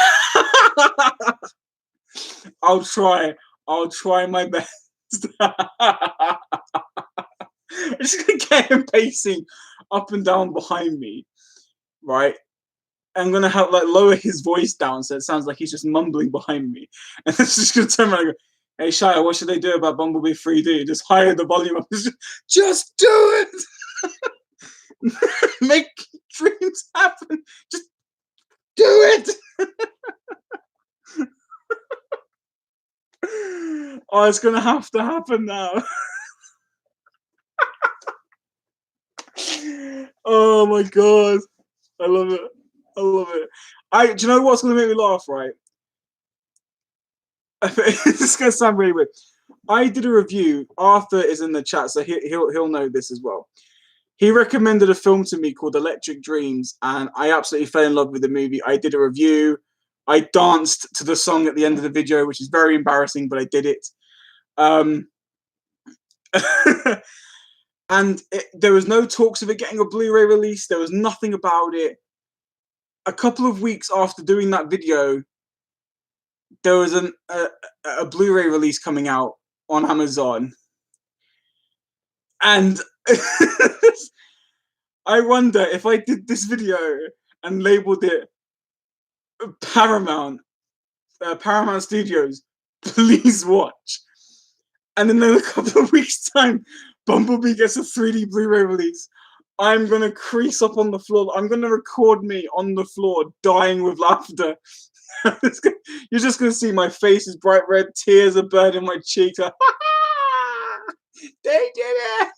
I'll try. I'll try my best. I'm just gonna get him pacing up and down behind me, right? I'm gonna have like lower his voice down so it sounds like he's just mumbling behind me, and it's just gonna turn around and go, "Hey Shia, what should they do about Bumblebee 3D? Just higher the volume up. Just do it. Make dreams happen. Just do it." Oh, it's gonna have to happen now. Oh my god, I love it. I love it. Do you know what's gonna make me laugh? Right, this is gonna sound really weird. I did a review. Arthur is in the chat, so he'll know this as well. He recommended a film to me called Electric Dreams, and I absolutely fell in love with the movie. I did a review. I danced to the song at the end of the video, which is very embarrassing, but I did it. And there was no talks of it getting a Blu-ray release. There was nothing about it. A couple of weeks after doing that video, there was a Blu-ray release coming out on Amazon. And I wonder if I did this video and labeled it Paramount Studios, please watch. And then in a couple of weeks' time, Bumblebee gets a 3D Blu-ray release. I'm gonna crease up on the floor. I'm gonna record me on the floor, dying with laughter. You're just gonna see my face is bright red, tears are burning my cheeks. They did it!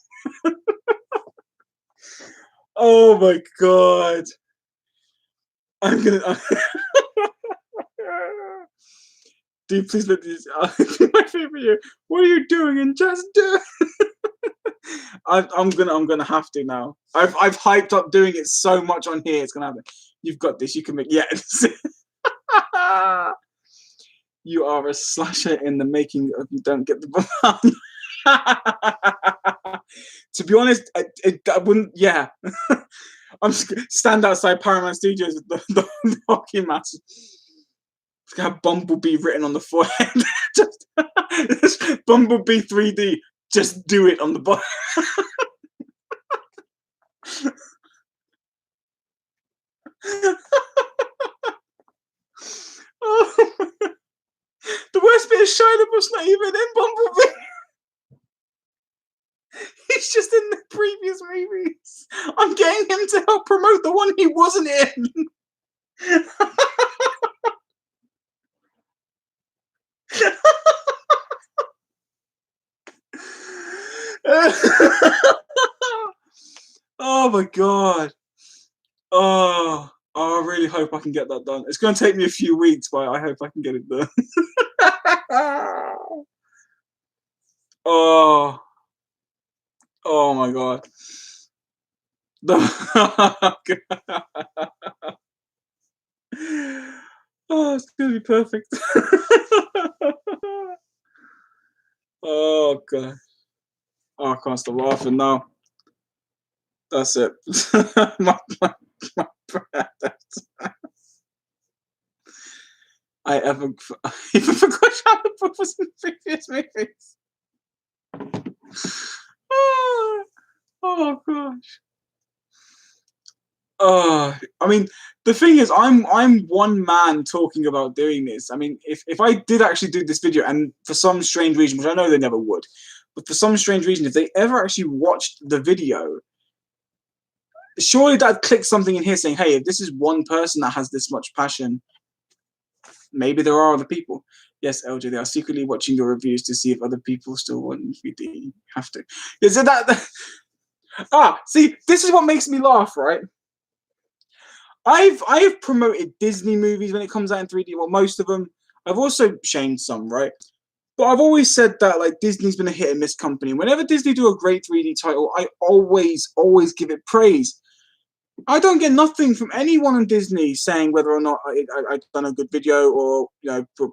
Oh my god! I'm gonna. Dude, please let this be my favorite video. What are you doing? And just do it. I'm gonna have to now. I've hyped up doing it so much on here. It's gonna happen. You've got this. You can make You are a slasher in the making of you don't get the To be honest, I wouldn't. Yeah, I'm just stand outside Paramount Studios with the hockey mask. It's gonna have Bumblebee written on the forehead. Just Bumblebee 3D. Just do it on the bottom. Oh, the worst bit is Shia LaBeouf's not even in Bumblebee. He's just in the previous movies. I'm getting him to help promote the one he wasn't in. Oh my god. Oh, I really hope I can get that done. It's going to take me a few weeks, but I hope I can get it done. Oh, oh my god. Oh, it's going to be perfect. Oh god. Oh, I can't stop laughing now. That's it. my I even forgot how the book was in the previous movies. Oh gosh. I mean, the thing is, I'm one man talking about doing this. I mean, if I did actually do this video, and for some strange reason, which I know they never would, but for some strange reason, if they ever actually watched the video, surely that'd click something in here saying, hey, if this is one person that has this much passion, maybe there are other people. Yes, LJ, they are secretly watching your reviews to see if other people still want 3D. Have to. Is it that? See, this is what makes me laugh, right? I've promoted Disney movies when it comes out in 3D. Well, most of them. I've also shamed some, right? But I've always said that like Disney's been a hit and miss company. Whenever Disney do a great 3D title, I always give it praise. I don't get nothing from anyone in Disney saying whether or not I've done a good video or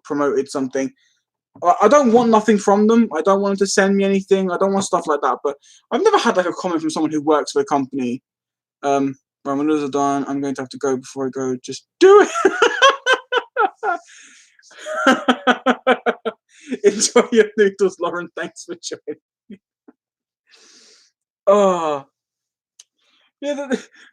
promoted something. I don't want nothing from them. I don't want them to send me anything. I don't want stuff like that. But I've never had like a comment from someone who works for a company. Right, my noodles are done. I'm going to have to go before I go. Just do it. Enjoy your noodles, Lauren. Thanks for joining. Oh, yeah,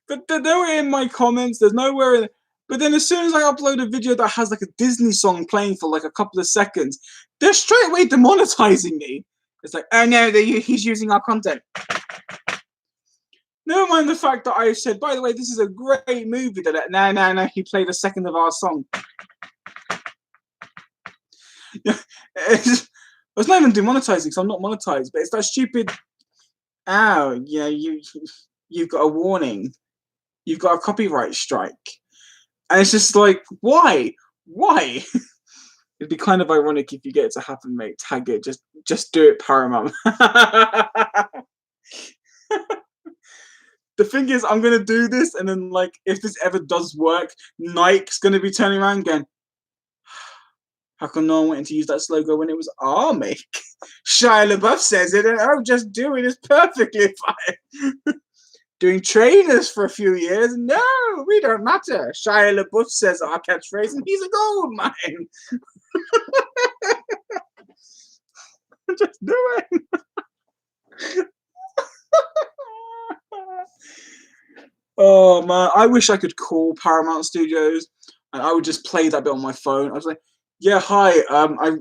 but they were in my comments. There's nowhere in. But then as soon as I upload a video that has like a Disney song playing for like a couple of seconds, they're straight away demonetizing me. It's like, oh no, he's using our content. Never mind the fact that I said, by the way, this is a great movie. That no, he played a second of our song. It's not even demonetizing because I'm not monetized, but it's that stupid. Ow, you've got a warning. You've got a copyright strike. And it's just like, why? It'd be kind of ironic if you get it to happen, mate. Tag it. Just do it, Paramount. The thing is, I'm gonna do this, and then like, if this ever does work, Nike's gonna be turning around going, "How come no one wanted to use that slogan when it was our make?" Shia LaBeouf says it, and oh, just do it. It's perfectly fine. Doing trainers for a few years. No, we don't matter. Shia LaBeouf says our catchphrase, and he's a gold mine. Just do it. Oh man, I wish I could call Paramount Studios and I would just play that bit on my phone. I was like, "Yeah, hi. I'm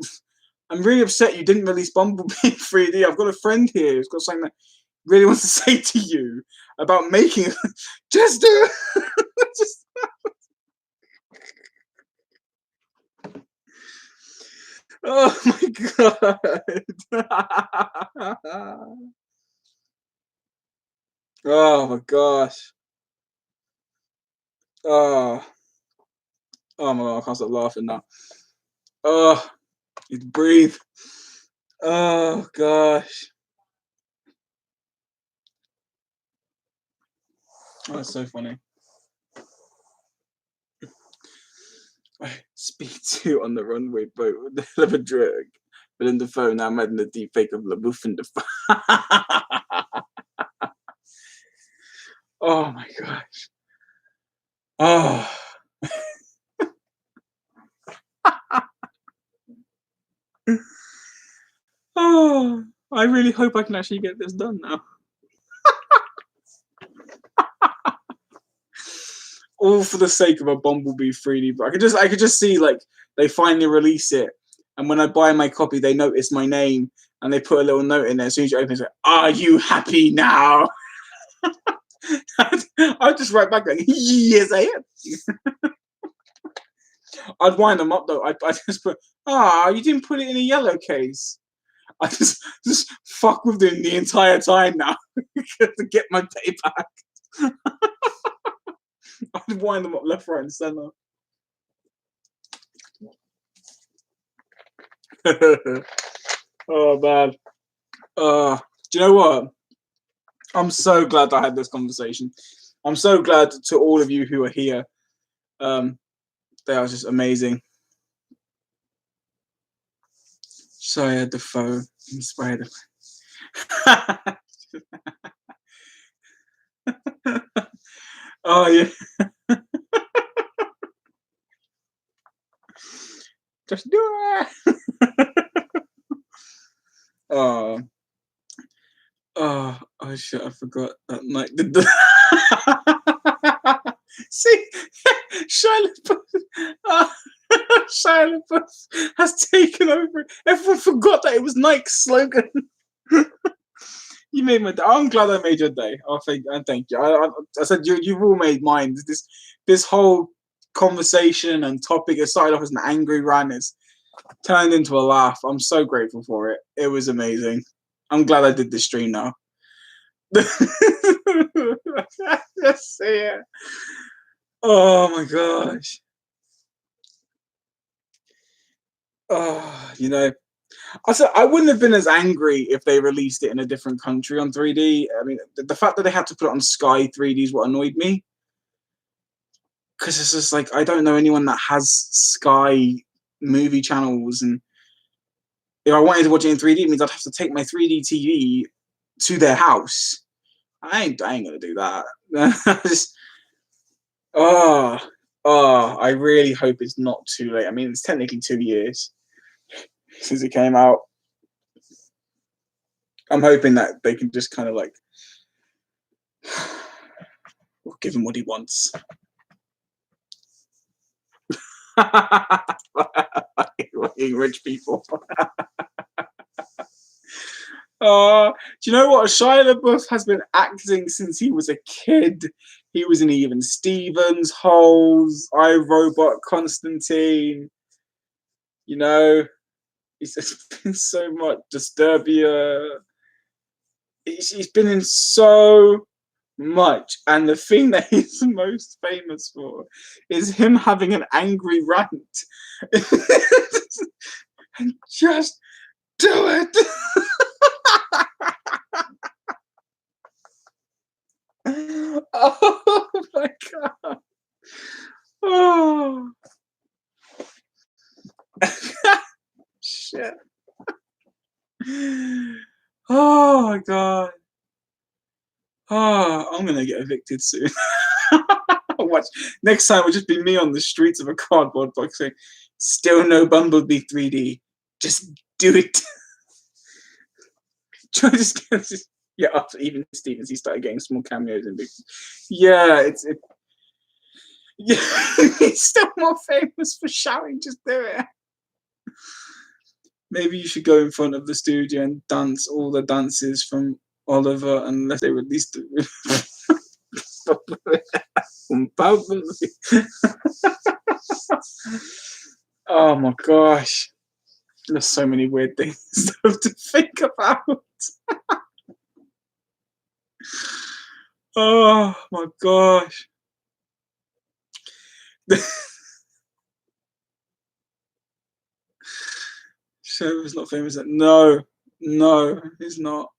really upset you didn't release Bumblebee 3D. I've got a friend here who's got something that really wants to say to you about making it. Just do it." Just... Oh my god. Oh my gosh. Oh, oh my god, I can't stop laughing now. Oh, you breathe. Oh gosh. Oh, that's so funny. Speed 2 on the runway boat with the hell of a drag. But in the phone, I'm adding the deep fake of LaBeouf in the phone. Oh my gosh. Oh. Oh. I really hope I can actually get this done now. All for the sake of a Bumblebee 3D. But I could just see like they finally release it, and when I buy my copy, they notice my name and they put a little note in there. As soon as you open it, it's like, "Are you happy now?" I'd just write back going, "Yes, I am." I'd wind them up though. I just put, you didn't put it in a yellow case. I just fuck with them the entire time now to get my pay back. I'd wind them up left, right, and center. Oh man. Do you know what? I'm so glad I had this conversation. I'm so glad to all of you who are here. They are just amazing. Sorry, I had the phone inspired. Oh yeah. Just do it. Oh. Oh shit! I forgot that night. See, Shia LaBeouf has taken over. Everyone forgot that it was Nike's slogan. You made my day. I'm glad I made your day. Oh, thank you. I said you've all made mine. This whole conversation and topic, it started off as an angry rant. It's turned into a laugh. I'm so grateful for it. It was amazing. I'm glad I did this stream now. Just see it. Oh my gosh. Oh, I wouldn't have been as angry if they released it in a different country on 3D. I mean, the fact that they had to put it on Sky 3D is what annoyed me. because it's just like I don't know anyone that has Sky movie channels, and if I wanted to watch it in 3D, it means I'd have to take my 3D TV to their house. I ain't gonna do that. Just, oh, I really hope it's not too late. I mean, it's technically 2 years since it came out. I'm hoping that they can just kind of like give him what he wants. Fucking rich people. Do you know what? Shia LaBeouf has been acting since he was a kid. He was in Even Stevens, Holes, I, Robot, Constantine. You know, he's just been so much. Disturbia. He's been in so much, and the thing that he's most famous for is him having an angry rant. And just do it. Oh my god. Oh shit. Oh my god. Oh, I'm gonna get evicted soon. Watch. Next time will just be me on the streets of a cardboard box saying, "Still no Bumblebee 3D. Just do it." Try to yeah. After Even Stevens, he started getting small cameos in big. Yeah, yeah. He's still more famous for shouting, "Just do it." Maybe you should go in front of the studio and dance all the dances from Oliver, unless they release the. Oh my gosh. There's so many weird things to think about. Oh my gosh. Show's not famous. No, he's not.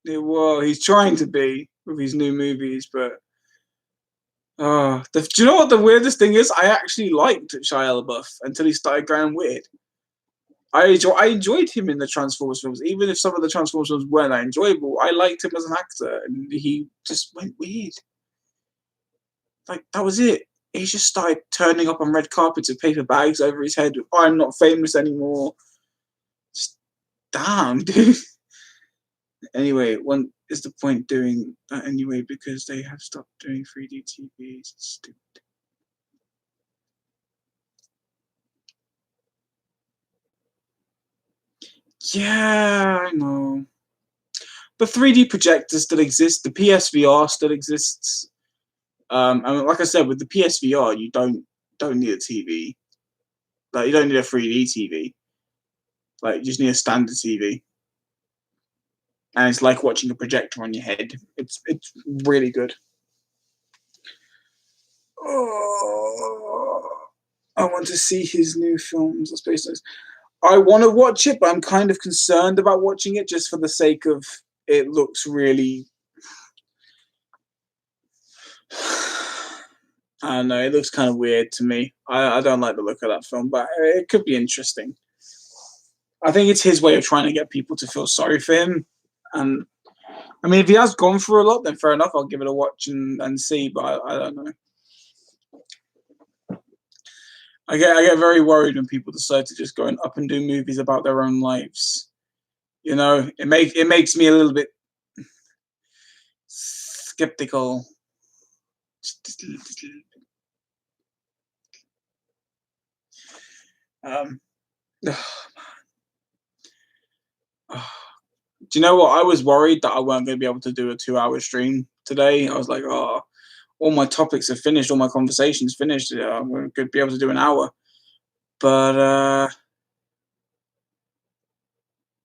Well, he's trying to be with his new movies, but do you know what the weirdest thing is? I actually liked Shia LaBeouf until he started going weird. I enjoyed him in the Transformers films, even if some of the Transformers films weren't that enjoyable. I liked him as an actor, and he just went weird. Like, that was it. He just started turning up on red carpets with paper bags over his head. I'm not famous anymore. Just, damn, dude. Anyway, what is the point doing that anyway? Because they have stopped doing 3D TVs. It's stupid. Yeah, I know. The 3D projectors still exist. The PSVR still exists. I mean, like I said, with the PSVR, you don't need a TV. Like, you don't need a 3D TV. Like, you just need a standard TV. And it's like watching a projector on your head. It's really good. Oh, I want to see his new films. I want to watch it, but I'm kind of concerned about watching it just for the sake of it looks really. I don't know. It looks kind of weird to me. I don't like the look of that film, but it could be interesting. I think it's his way of trying to get people to feel sorry for him. And I mean, if he has gone through a lot, then fair enough. I'll give it a watch and see. But I don't know. I get very worried when people decide to just go and up and do movies about their own lives. You know, it makes me a little bit skeptical. Just a little bit. Oh, do you know what? I was worried that I weren't going to be able to do a 2-hour stream today. I was like, oh, all my topics are finished, all my conversations finished. I'm going to be able to do an hour. But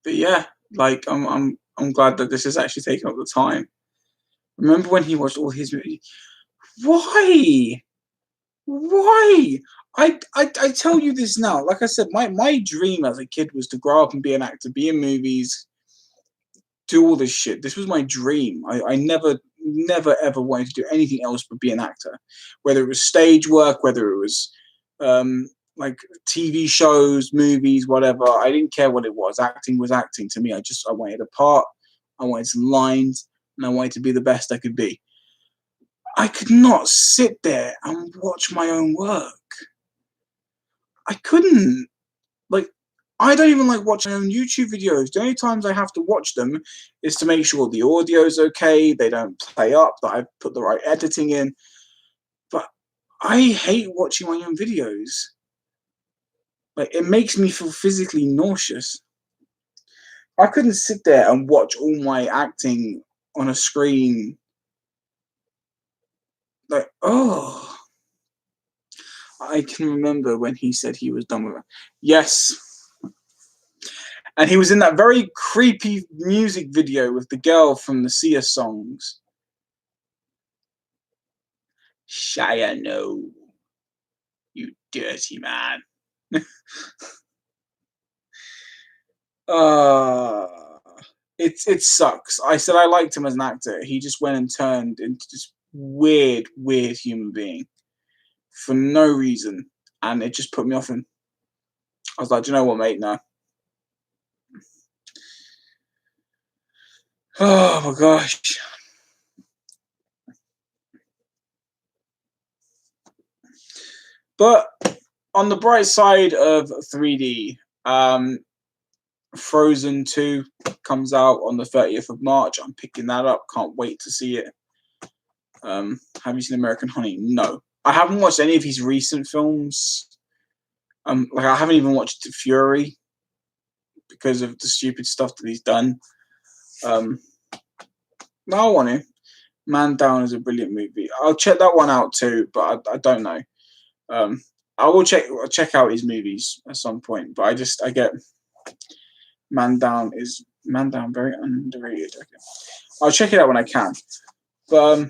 yeah, like I'm glad that this is actually taking up the time. Remember when he watched all his movies? Why? I tell you this now. Like I said, my dream as a kid was to grow up and be an actor, be in movies, do all this shit. This was my dream. I never never ever wanted to do anything else but be an actor, whether it was stage work, whether it was like TV shows, movies, whatever. I didn't care what it was. Acting was acting to me. I wanted a part, I wanted some lines, and I wanted to be the best I could be. I could not sit there and watch my own work. I couldn't. Like, I don't even like watching my own YouTube videos. The only times I have to watch them is to make sure the audio's okay, they don't play up, that I've put the right editing in. But I hate watching my own videos. Like, it makes me feel physically nauseous. I couldn't sit there and watch all my acting on a screen. Like, oh. I can remember when he said he was done with it. Yes. And he was in that very creepy music video with the girl from the Sia songs. Shia, no. You dirty man. It sucks. I said I liked him as an actor. He just went and turned into this weird human being for no reason, and it just put me off him. I was like, do you know what, mate? No. Oh my gosh. But on the bright side of 3D, Frozen 2 comes out on the 30th of March. I'm picking that up. Can't wait to see it. Have you seen American Honey? No. I haven't watched any of his recent films. Like, I haven't even watched Fury because of the stupid stuff that he's done. No, I want to. Man Down is a brilliant movie. I'll check that one out too, but I don't know. I will check out his movies at some point, but I get Man Down very underrated. Okay. I'll check it out when I can. But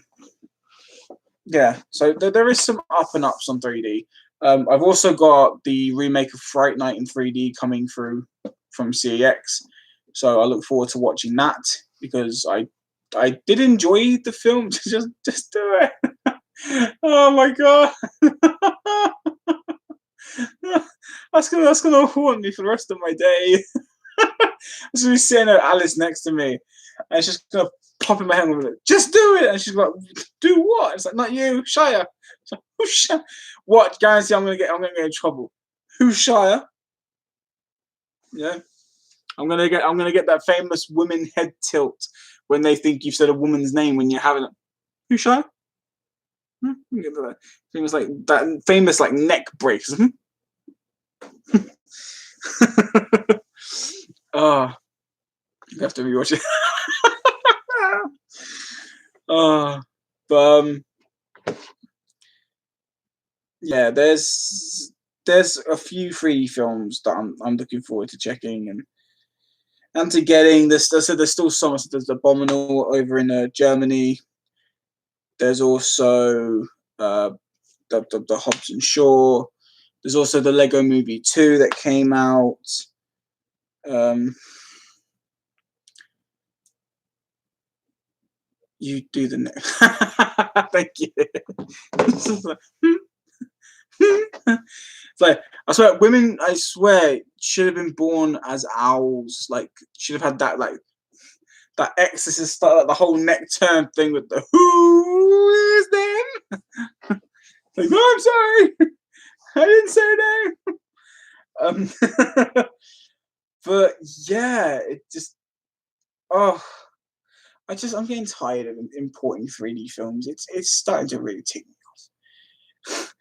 yeah, so there is some up and ups on 3D. I've also got the remake of Fright Night in 3D coming through from CEX, so I look forward to watching that because I did enjoy the film. Just do it. Oh my god. that's gonna haunt me for the rest of my day. I'm gonna be sitting there, Alice next to me, and she's gonna pop in my head with it. Just do it, and she's like, "Do what?" It's like, "Not you, Shia." It's like, who's Shia? What? Guarantee I'm gonna get in trouble. Who's Shia? Yeah, I'm gonna get that famous women head tilt when they think you've said a woman's name when you haven't. Who's Shia? Famous like that famous like neck brace. Oh, you have to rewatch it. But yeah, there's a few 3D films that I'm looking forward to checking and to getting. There's still so much. There's Abominable over in Germany. There's also the Hobbs and Shaw. There's also the Lego Movie 2 that came out. You do the next. Thank you. It's like, I swear, women, I swear, should have been born as owls. Like, should have had that, like, that Exorcist style, like the whole neck turn thing with the who is them? Like, no, I'm sorry, I didn't say no. But yeah, it just, oh, I'm getting tired of importing 3D films. It's starting to really tick me off.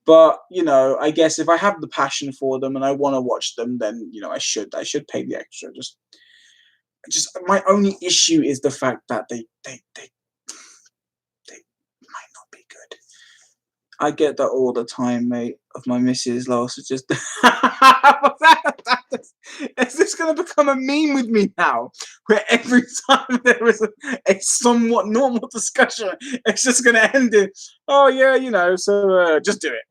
But you know, I guess if I have the passion for them and I want to watch them, then you know I should pay the extra. Just my only issue is the fact that they might not be good. I get that all the time, mate. Of my missus last, it's just is this going to become a meme with me now? Where every time there is a somewhat normal discussion, it's just going to end in, oh yeah, you know, so just do it.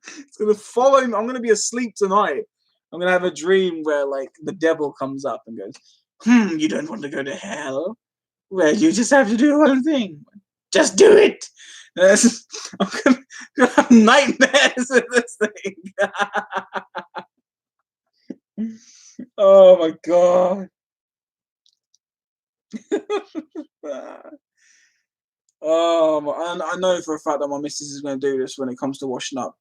It's going to follow me. I'm going to be asleep tonight. I'm going to have a dream where like the devil comes up and goes, you don't want to go to hell? where you just have to do one thing. Just do it. I'm gonna have nightmares with this thing. Oh my god. And I know for a fact that my missus is going to do this when it comes to washing up.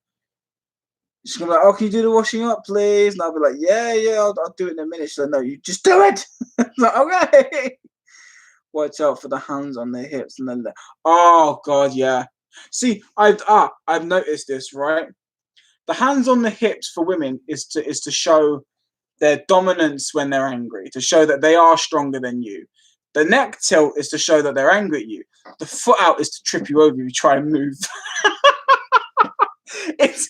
She's going to be like, oh, can you do the washing up, please? And I'll be like, yeah, I'll do it in a minute. She's like, no, you just do it. Like, okay. Watch out for the hands on their hips. And then, oh, God, yeah. See, I've noticed this, right? The hands on the hips for women is to show their dominance when they're angry, to show that they are stronger than you. The neck tilt is to show that they're angry at you. The foot out is to trip you over if you try and move. it's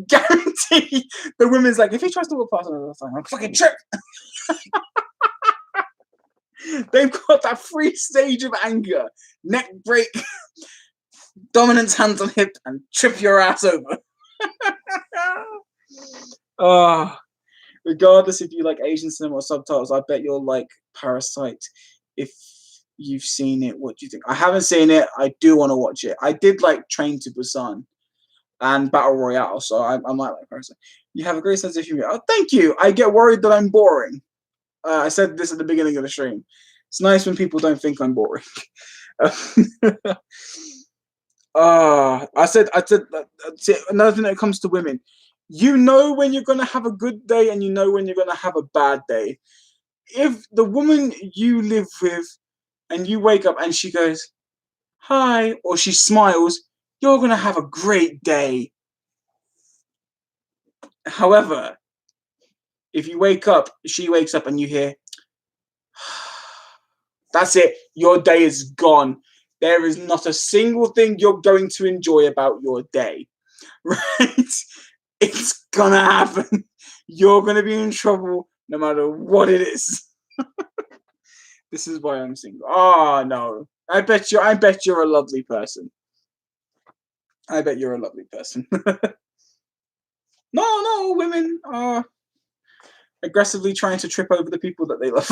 guarantee the women's like, if he tries to walk past another thing, I'm fucking trip. They've got that free stage of anger, neck break, dominance hands on hip, and trip your ass over. Oh, regardless if you like Asian cinema or subtitles, I bet you'll like Parasite. If you've seen it, what do you think? I haven't seen it. I do want to watch it. I did like Train to Busan and Battle Royale, so I might like Parasite. You have a great sense of humor. Oh, thank you. I get worried that I'm boring. I said this at the beginning of the stream. It's nice when people don't think I'm boring. I said another thing that comes to women. You know when you're going to have a good day and you know when you're going to have a bad day. If the woman you live with and you wake up and she goes, hi, or she smiles, you're going to have a great day. However, if you wake up, she wakes up and you hear, that's it, your day is gone. There is not a single thing you're going to enjoy about your day, right? It's gonna happen. You're gonna be in trouble no matter what it is. This is why I'm single. Oh no. I bet you're a lovely person. I bet you're a lovely person. No, women are aggressively trying to trip over the people that they love.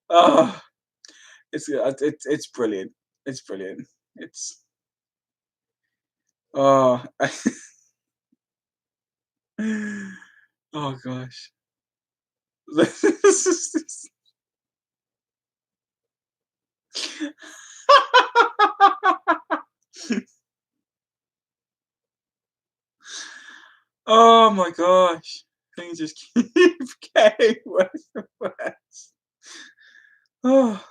Oh, it's brilliant. It's brilliant. It's oh oh gosh. Oh my gosh. Things just keep getting worse and worse. Oh,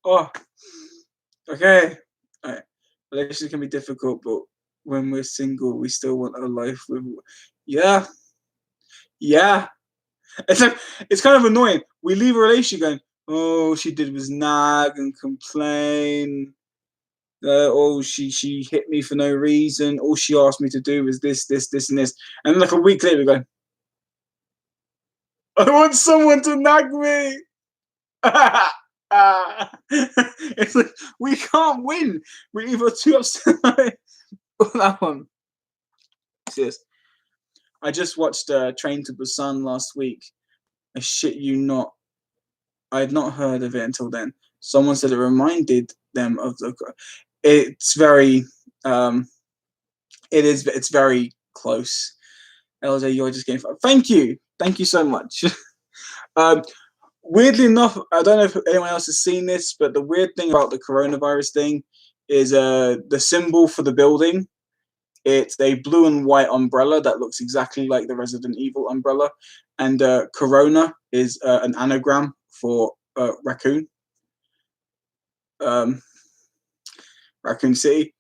oh. Okay. All right. Relationships can be difficult, but when we're single, we still want a life with. Yeah, yeah. It's like it's kind of annoying. We leave a relationship going, oh, she did was nag and complain. Oh, she hit me for no reason. All she asked me to do was this, and this. And then like a week later, we go, I want someone to nag me. It's like we can't win. We're either too upset. That one. Yes. I just watched Train to Busan last week. I shit you not. I had not heard of it until then. Someone said it reminded them of the. It's very. It's very close. LJ, you're just getting. Thank you so much. Weirdly enough, I don't know if anyone else has seen this, but the weird thing about the coronavirus thing is the symbol for the building. It's a blue and white umbrella that looks exactly like the Resident Evil umbrella, and Corona is an anagram for raccoon. Raccoon City.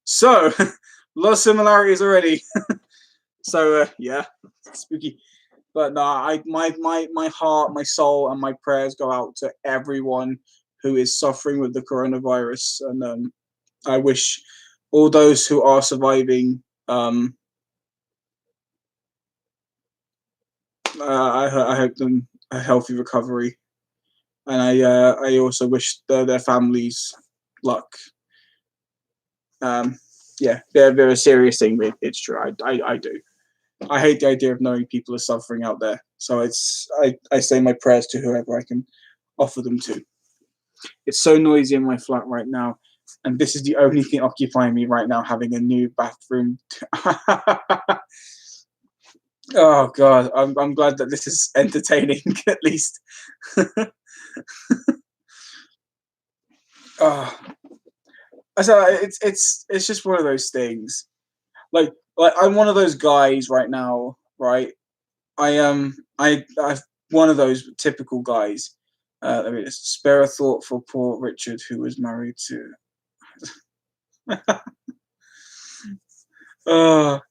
So, a lot of similarities already. So yeah, spooky. But no, my heart, my soul, and my prayers go out to everyone who is suffering with the coronavirus, and I wish all those who are surviving. I hope them a healthy recovery, and I also wish their families luck. Yeah, they're a serious thing. It's true. I do. I hate the idea of knowing people are suffering out there. So I say my prayers to whoever I can offer them to. It's so noisy in my flat right now, and this is the only thing occupying me right now, having a new bathroom. Oh god, I'm glad that this is entertaining at least. Oh, so it's just one of those things. Like I'm one of those guys right now, right? I'm one of those typical guys. Let me just spare a thought for poor Richard, who was married to.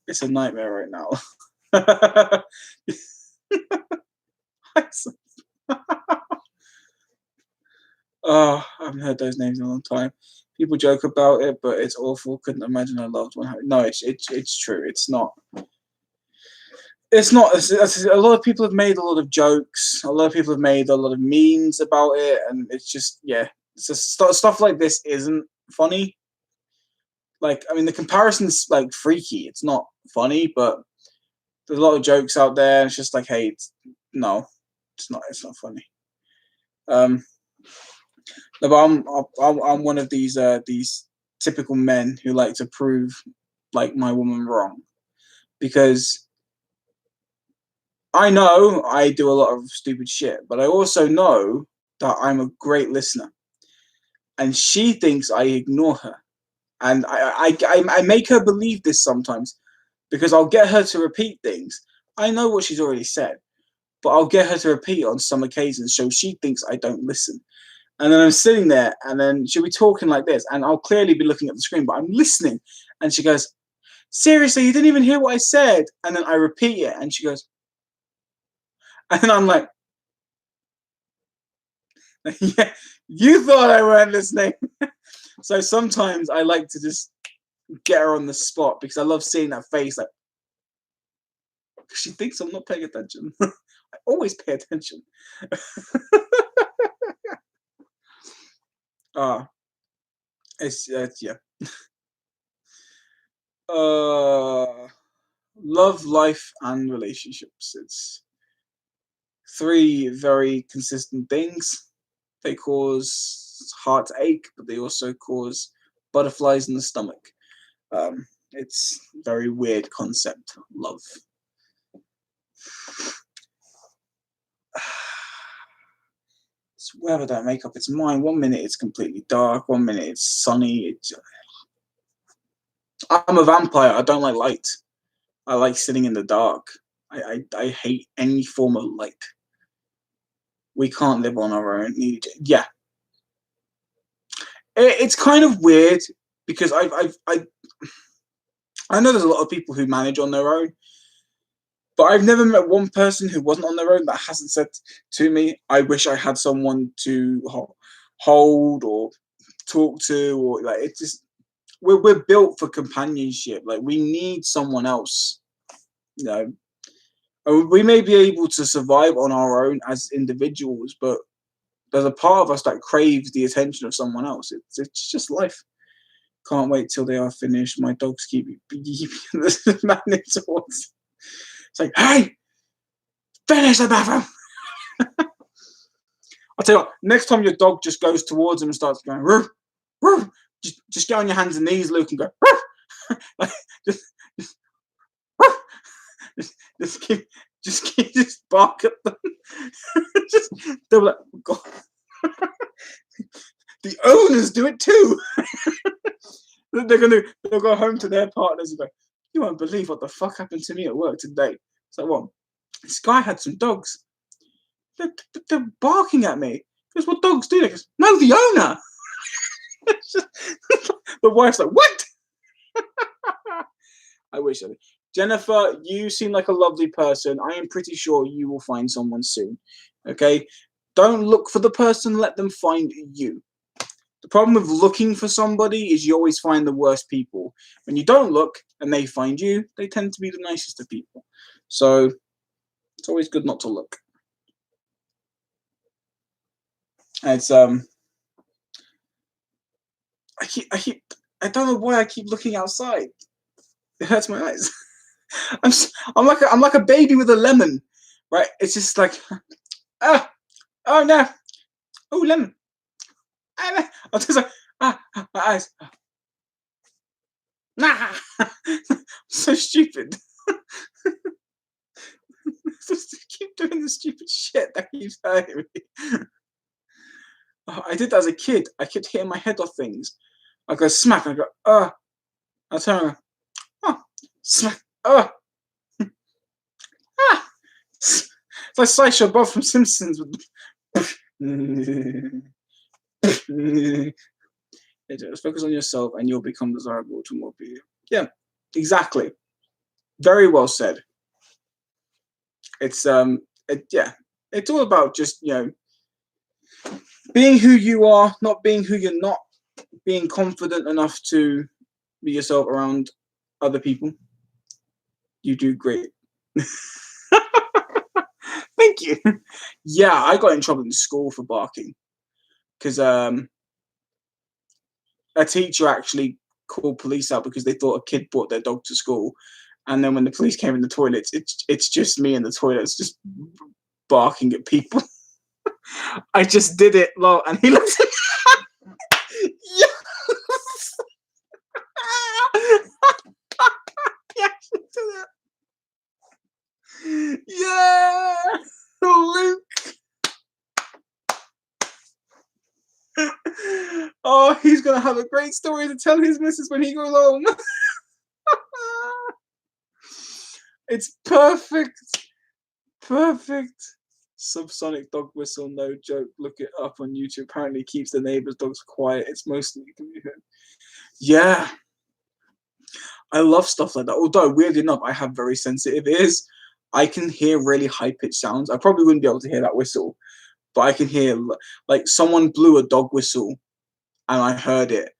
It's a nightmare right now. Oh, I haven't heard those names in a long time. People joke about it, but it's awful. Couldn't imagine a loved one. No, it's true. It's not. It's not. A lot of people have made a lot of jokes. A lot of people have made a lot of memes about it, and it's just yeah. It's just stuff like this isn't funny. Like I mean, the comparison's like freaky. It's not funny, but there's a lot of jokes out there. It's just like, hey, no, it's not. It's not funny. Um, no, but I'm one of these typical men who like to prove like my woman wrong because I know I do a lot of stupid shit, but I also know that I'm a great listener, and she thinks I ignore her, and I make her believe this sometimes because I'll get her to repeat things. I know what she's already said, but I'll get her to repeat it on some occasions, so she thinks I don't listen. And then I'm sitting there, and then she'll be talking like this, and I'll clearly be looking at the screen, but I'm listening, and she goes, "Seriously, you didn't even hear what I said?" And then I repeat it, and she goes, and I'm like, "Yeah, you thought I weren't listening." So sometimes I like to just get her on the spot because I love seeing that face, like she thinks I'm not paying attention. I always pay attention. Ah, it's yeah. Uh, love, life, and relationships. It's three very consistent things. They cause heartache, but they also cause butterflies in the stomach. It's a very weird concept. Love. It's wherever that makeup. It's mine. 1 minute it's completely dark. 1 minute it's sunny. I'm a vampire. I don't like light. I like sitting in the dark. I hate any form of light. We can't live on our own. Yeah, it's kind of weird because I know there's a lot of people who manage on their own, but I've never met one person who wasn't on their own that hasn't said to me, "I wish I had someone to hold or talk to," or like it's just we're built for companionship. Like we need someone else. You know, we may be able to survive on our own as individuals, but there's a part of us that craves the attention of someone else. It's just life. Can't wait till they are finished. My dogs keep man towards. It's like, hey, finish the bathroom. I'll tell you what. Next time your dog just goes towards him and starts going, roof, roof, just get on your hands and knees, Luke, and go, roof. Like, just, just, roof. Just keep, just bark at them. Just they'll be like, oh, God. The owners do it too. They'll go home to their partners and go, you won't believe what the fuck happened to me at work today. It's like, what? This guy had some dogs. They're barking at me. Because what dogs do? They goes, no, the owner. The wife's like, what? I wish I did. Jennifer, you seem like a lovely person. I am pretty sure you will find someone soon. Okay? Don't look for the person, let them find you. The problem with looking for somebody is you always find the worst people. When you don't look and they find you, they tend to be the nicest of people. So it's always good not to look. It's I don't know why I keep looking outside. It hurts my eyes. I'm like a baby with a lemon, right? It's just like, ah, oh no, oh lemon. I'm just like, my eyes. Nah, so stupid. Just keep doing the stupid shit that keeps hurting me. Oh, I did that as a kid. I kept hitting my head off things. I go smack. I go, I turn around. Oh, smack. Ah. It's like Sideshow Bob from Simpsons. Just focus on yourself, and you'll become desirable to more people. Yeah, exactly. Very well said. It's yeah. It's all about just being who you are, not being who you're not, being confident enough to be yourself around other people. You do great. Thank you. Yeah, I got in trouble in school for barking because a teacher actually called police out because they thought a kid brought their dog to school, and then when the police came in the toilets, it's just me in the toilets just barking at people. I just did it, lol, and he looked at me. Yes. Yeah, Luke. Oh, he's gonna have a great story to tell his missus when he goes home. It's perfect. Perfect. Subsonic dog whistle, no joke. Look it up on YouTube. Apparently keeps the neighbors' dogs quiet. It's mostly you can hear. Yeah. I love stuff like that. Although weirdly enough, I have very sensitive ears. I can hear really high pitched sounds. I probably wouldn't be able to hear that whistle, but I can hear like someone blew a dog whistle and I heard it.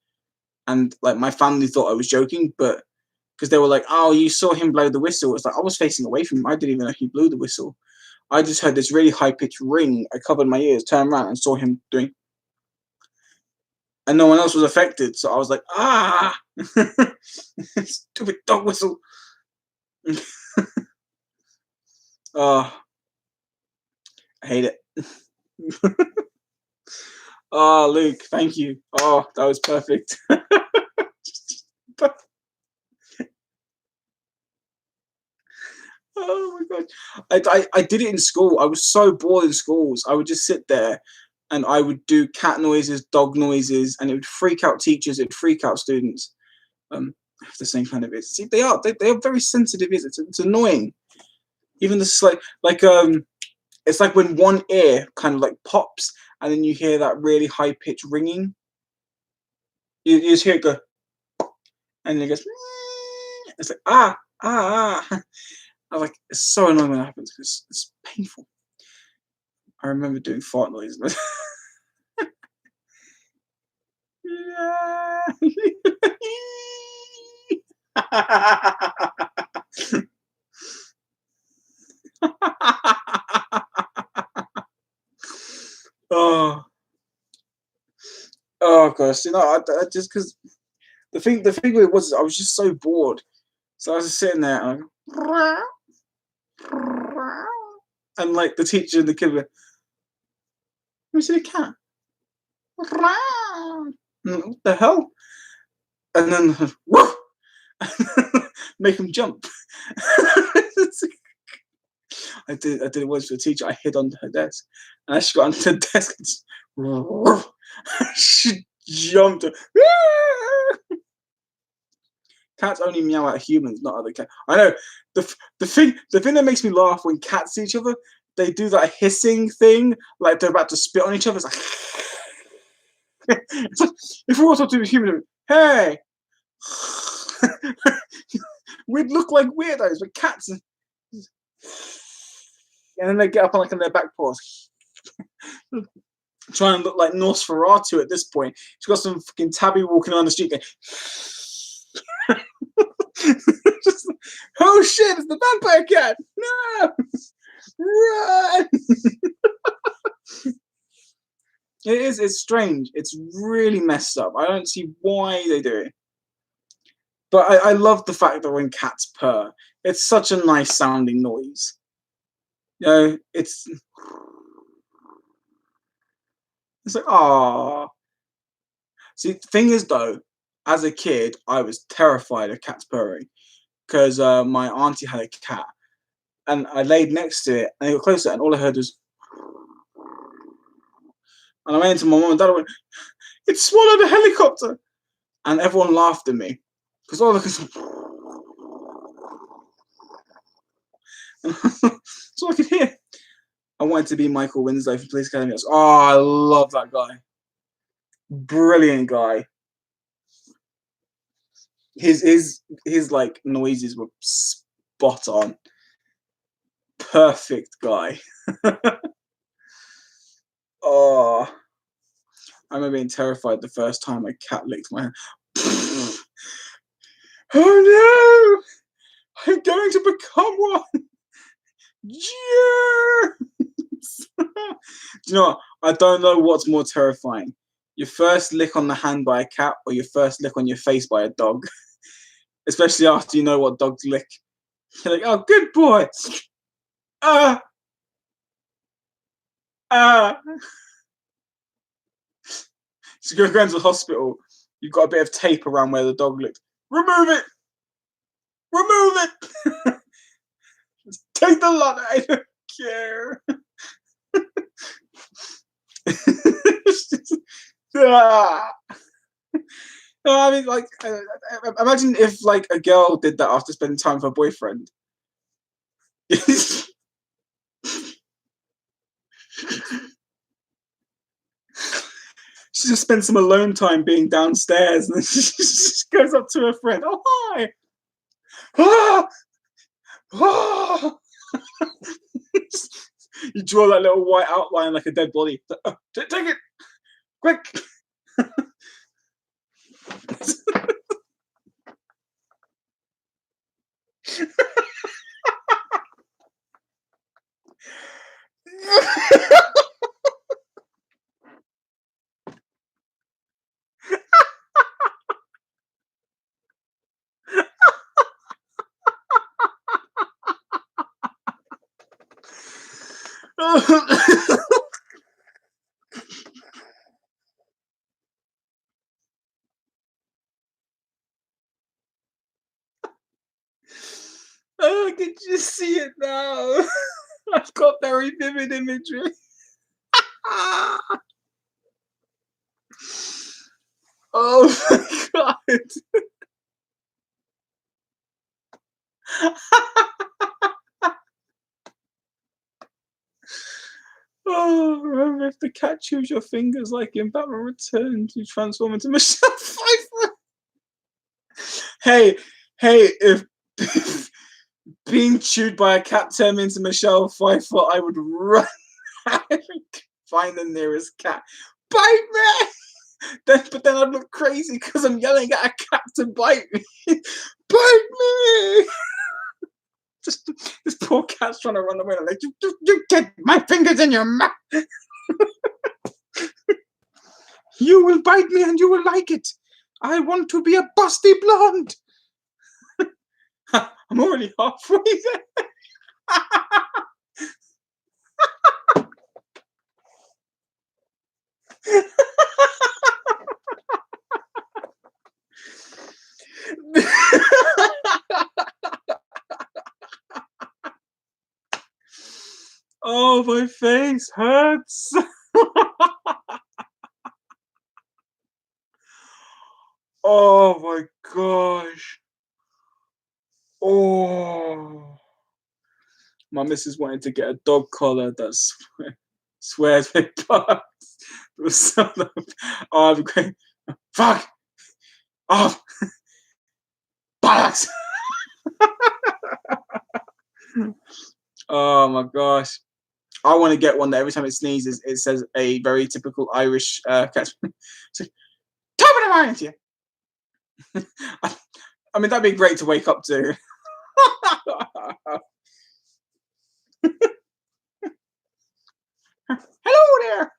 And like my family thought I was joking, but because they were like, "Oh, you saw him blow the whistle." It's like I was facing away from him. I didn't even know he blew the whistle. I just heard this really high pitched ring. I covered my ears, turned around, and saw him doing, and no one else was affected. So I was like, "Ah, stupid dog whistle." Oh, I hate it. Oh, Luke, thank you. Oh, that was perfect. Oh my god, I did it in school. I was so bored in schools. I would just sit there, and I would do cat noises, dog noises, and it would freak out teachers. It would freak out students. I have the same kind of ears. See, they are very sensitive ears. It's annoying. Even this it's like when one ear kind of like pops, and then you hear that really high pitched ringing. You just hear it go, and it goes. It's like ah. I was like, it's so annoying when it happens because it's painful. I remember doing fart noises. Yeah. Oh, oh gosh! I just because the thing with it was I was just so bored, so I was just sitting there and like the teacher and the kid were, "Let me see the cat." What the hell? And then woof, make him jump. I did it once for a teacher. I hid under her desk, and as she got under the desk, she jumped. Cats only meow at humans, not other cats. I know the thing that makes me laugh when cats see each other, they do that hissing thing, like they're about to spit on each other. It's like, it's like if we were talking to a human, hey, we'd look like weirdos, but cats, and then they get up on their back paws, trying to look like Nosferatu at this point. She's got some fucking tabby walking on the street going, just, oh shit, it's the vampire cat! No! Run! It's strange. It's really messed up. I don't see why they do it. But I love the fact that when cats purr, it's such a nice sounding noise. You know, it's like, ah. See, the thing is though, as a kid, I was terrified of cats purring because my auntie had a cat, and I laid next to it, and I got closer, and all I heard was, and I went into my mum and dad. I went, "It swallowed a helicopter," and everyone laughed at me because all I could, that's all I could hear. I wanted to be Michael Winslow from Police Academy. Oh, I love that guy. Brilliant guy. His like noises were spot on. Perfect guy. Oh, I remember being terrified the first time a cat licked my hand. Oh no! I'm going to become one. Yes! Do you know what? I don't know what's more terrifying. Your first lick on the hand by a cat or your first lick on your face by a dog. Especially after you know what dogs lick. You're like, oh, good boy. Ah, ah. So you're going to the hospital. You've got a bit of tape around where the dog licked. Remove it. Remove it. Just take the lot. I don't care. Ah. No, I mean, like, imagine if like a girl did that after spending time with her boyfriend. She just spent some alone time being downstairs, and then she just goes up to her friend. Oh hi! Ah! Ah! You draw that little white outline like a dead body. Take it, quick! Oh, I can just see it now. I've got very vivid imagery. Oh my god. Oh, remember if the cat chews your fingers like in Batman Returns, you transform into Michelle Pfeiffer. Hey, if being chewed by a cat turned me into Michelle Pfeiffer, I would run and find the nearest cat. Bite me! But then I'd look crazy because I'm yelling at a cat to bite me. Bite me! Just this poor cat's trying to run away. I'm like, you get my fingers in your mouth. You will bite me and you will like it. I want to be a busty blonde. I'm already halfway there. Oh, my face hurts. Oh my gosh. Oh. My missus wanted to get a dog collar that swears with bugs. Oh, I'm going, fuck off. Bollocks. Oh my gosh. I want to get one that every time it sneezes, it says a very typical Irish catch. So, top of the morning to you. I mean, that'd be great to wake up to. Hello there.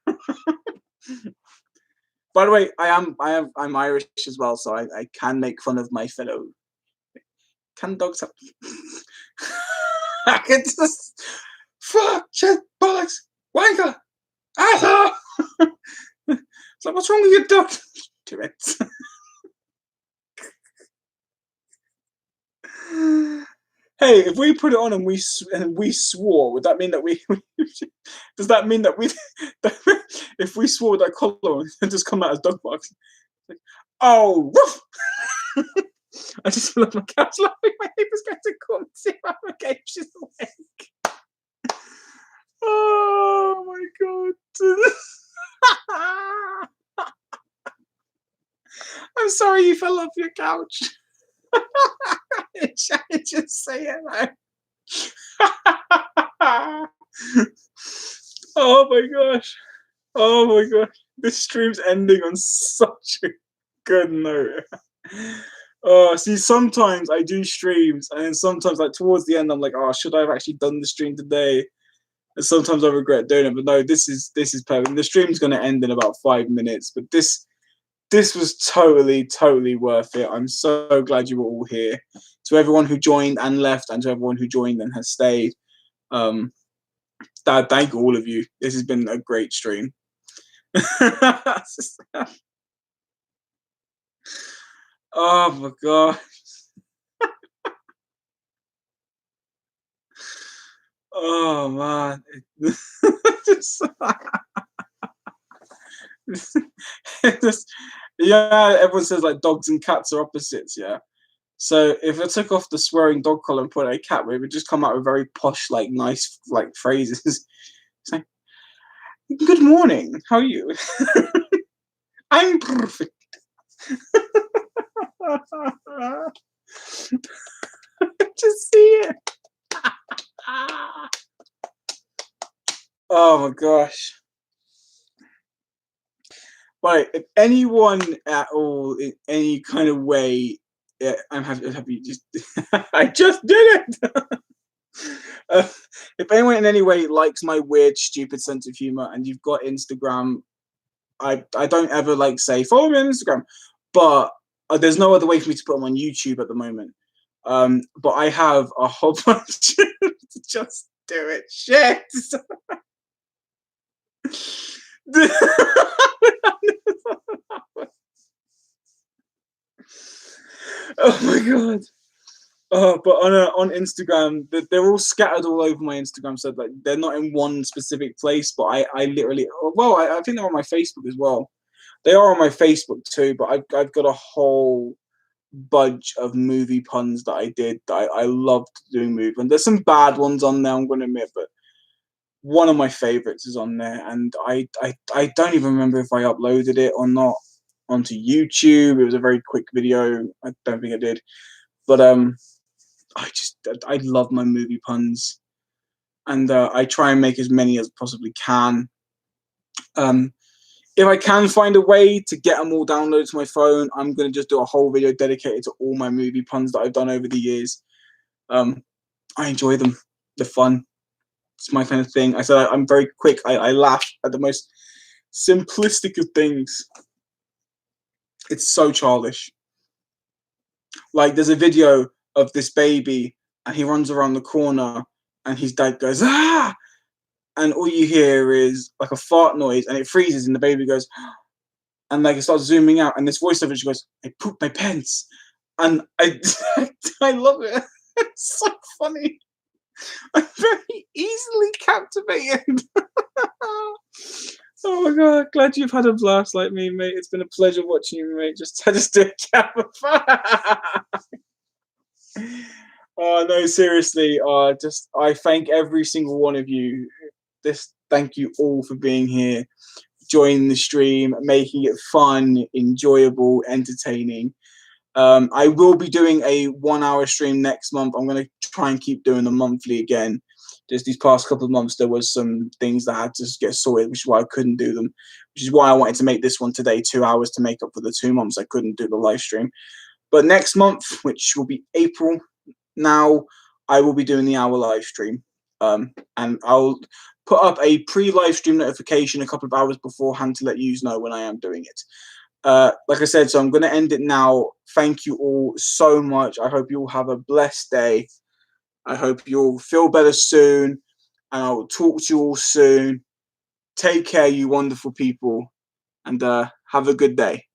By the way, I'm Irish as well, so I can make fun of my fellow Can dogs have? I can just fuck shit bollocks wanker asshole. It's like, what's wrong with your dog? Tourette's. Hey, if we put it on and we swore, would that mean that we? Does that mean that we? If we swore with that collar on, and just come out as dog barks? Like, oh, woof! I just feel like my couch laughing. My neighbour's going to call and see if I'm okay. She's awake. Oh my god! I'm sorry you fell off your couch. I just say it like. Oh my gosh. Oh my gosh. This stream's ending on such a good note. See, sometimes I do streams, and then sometimes, like towards the end, I'm like, oh, should I have actually done the stream today? And sometimes I regret doing it. But no, this is perfect. The stream's going to end in about 5 minutes, but this was totally worth it. I'm so glad you were all here. To everyone who joined and left, and to everyone who joined and has stayed, thank all of you. This has been a great stream. Oh my god. Oh man. Yeah, everyone says like dogs and cats are opposites, yeah. So if I took off the swearing dog collar and put a cat with, it would just come out with very posh, like nice, like phrases. It's like, good morning, how are you? I'm perfect. Just see it. Oh my gosh. Right, if anyone at all in any kind of way, yeah, I'm happy just I just did it. If anyone in any way likes my weird, stupid sense of humor, and you've got Instagram, I don't ever like say follow me on Instagram, but there's no other way for me to put them on YouTube at the moment. But I have a whole bunch of just do it shit. Oh my god. Oh, but on Instagram, they're all scattered all over my Instagram, so like they're not in one specific place. But I literally, well, I think they're on my Facebook as well. They are on my Facebook too. But I've got a whole bunch of movie puns that I did. That I loved doing movie, and there's some bad ones on there, I'm going to admit, but one of my favorites is on there, and I don't even remember if I uploaded it or not onto YouTube. It was a very quick video. I don't think I did, but I love my movie puns, and I try and make as many as I possibly can. If I can find a way to get them all downloaded to my phone, I'm going to just do a whole video dedicated to all my movie puns that I've done over the years. I enjoy them. They're fun. It's my kind of thing. I said I'm very quick. I laugh at the most simplistic of things. It's so childish. Like there's a video of this baby and he runs around the corner and his dad goes, ah! And all you hear is like a fart noise and it freezes and the baby goes, and like it starts zooming out and this voiceover, she goes, I pooped my pants. And I love it. It's so funny. I'm very easily captivated. Oh my god, glad you've had a blast like me, mate. It's been a pleasure watching you, mate. I just do a cap of Oh no, seriously. I thank every single one of you. Thank you all for being here, joining the stream, making it fun, enjoyable, entertaining. I will be doing a 1 hour stream next month. I'm going to try and keep doing them monthly again. Just these past couple of months, there was some things that had to get sorted, which is why I couldn't do them, which is why I wanted to make this one today, 2 hours to make up for the 2 months I couldn't do the live stream. But next month, which will be April, now I will be doing the hour live stream. And I'll put up a pre-live stream notification a couple of hours beforehand to let you know when I am doing it. Like I said, so I'm going to end it now. Thank you all so much. I hope you all have a blessed day. I hope you'll feel better soon, and I will talk to you all soon. Take care, you wonderful people, and have a good day.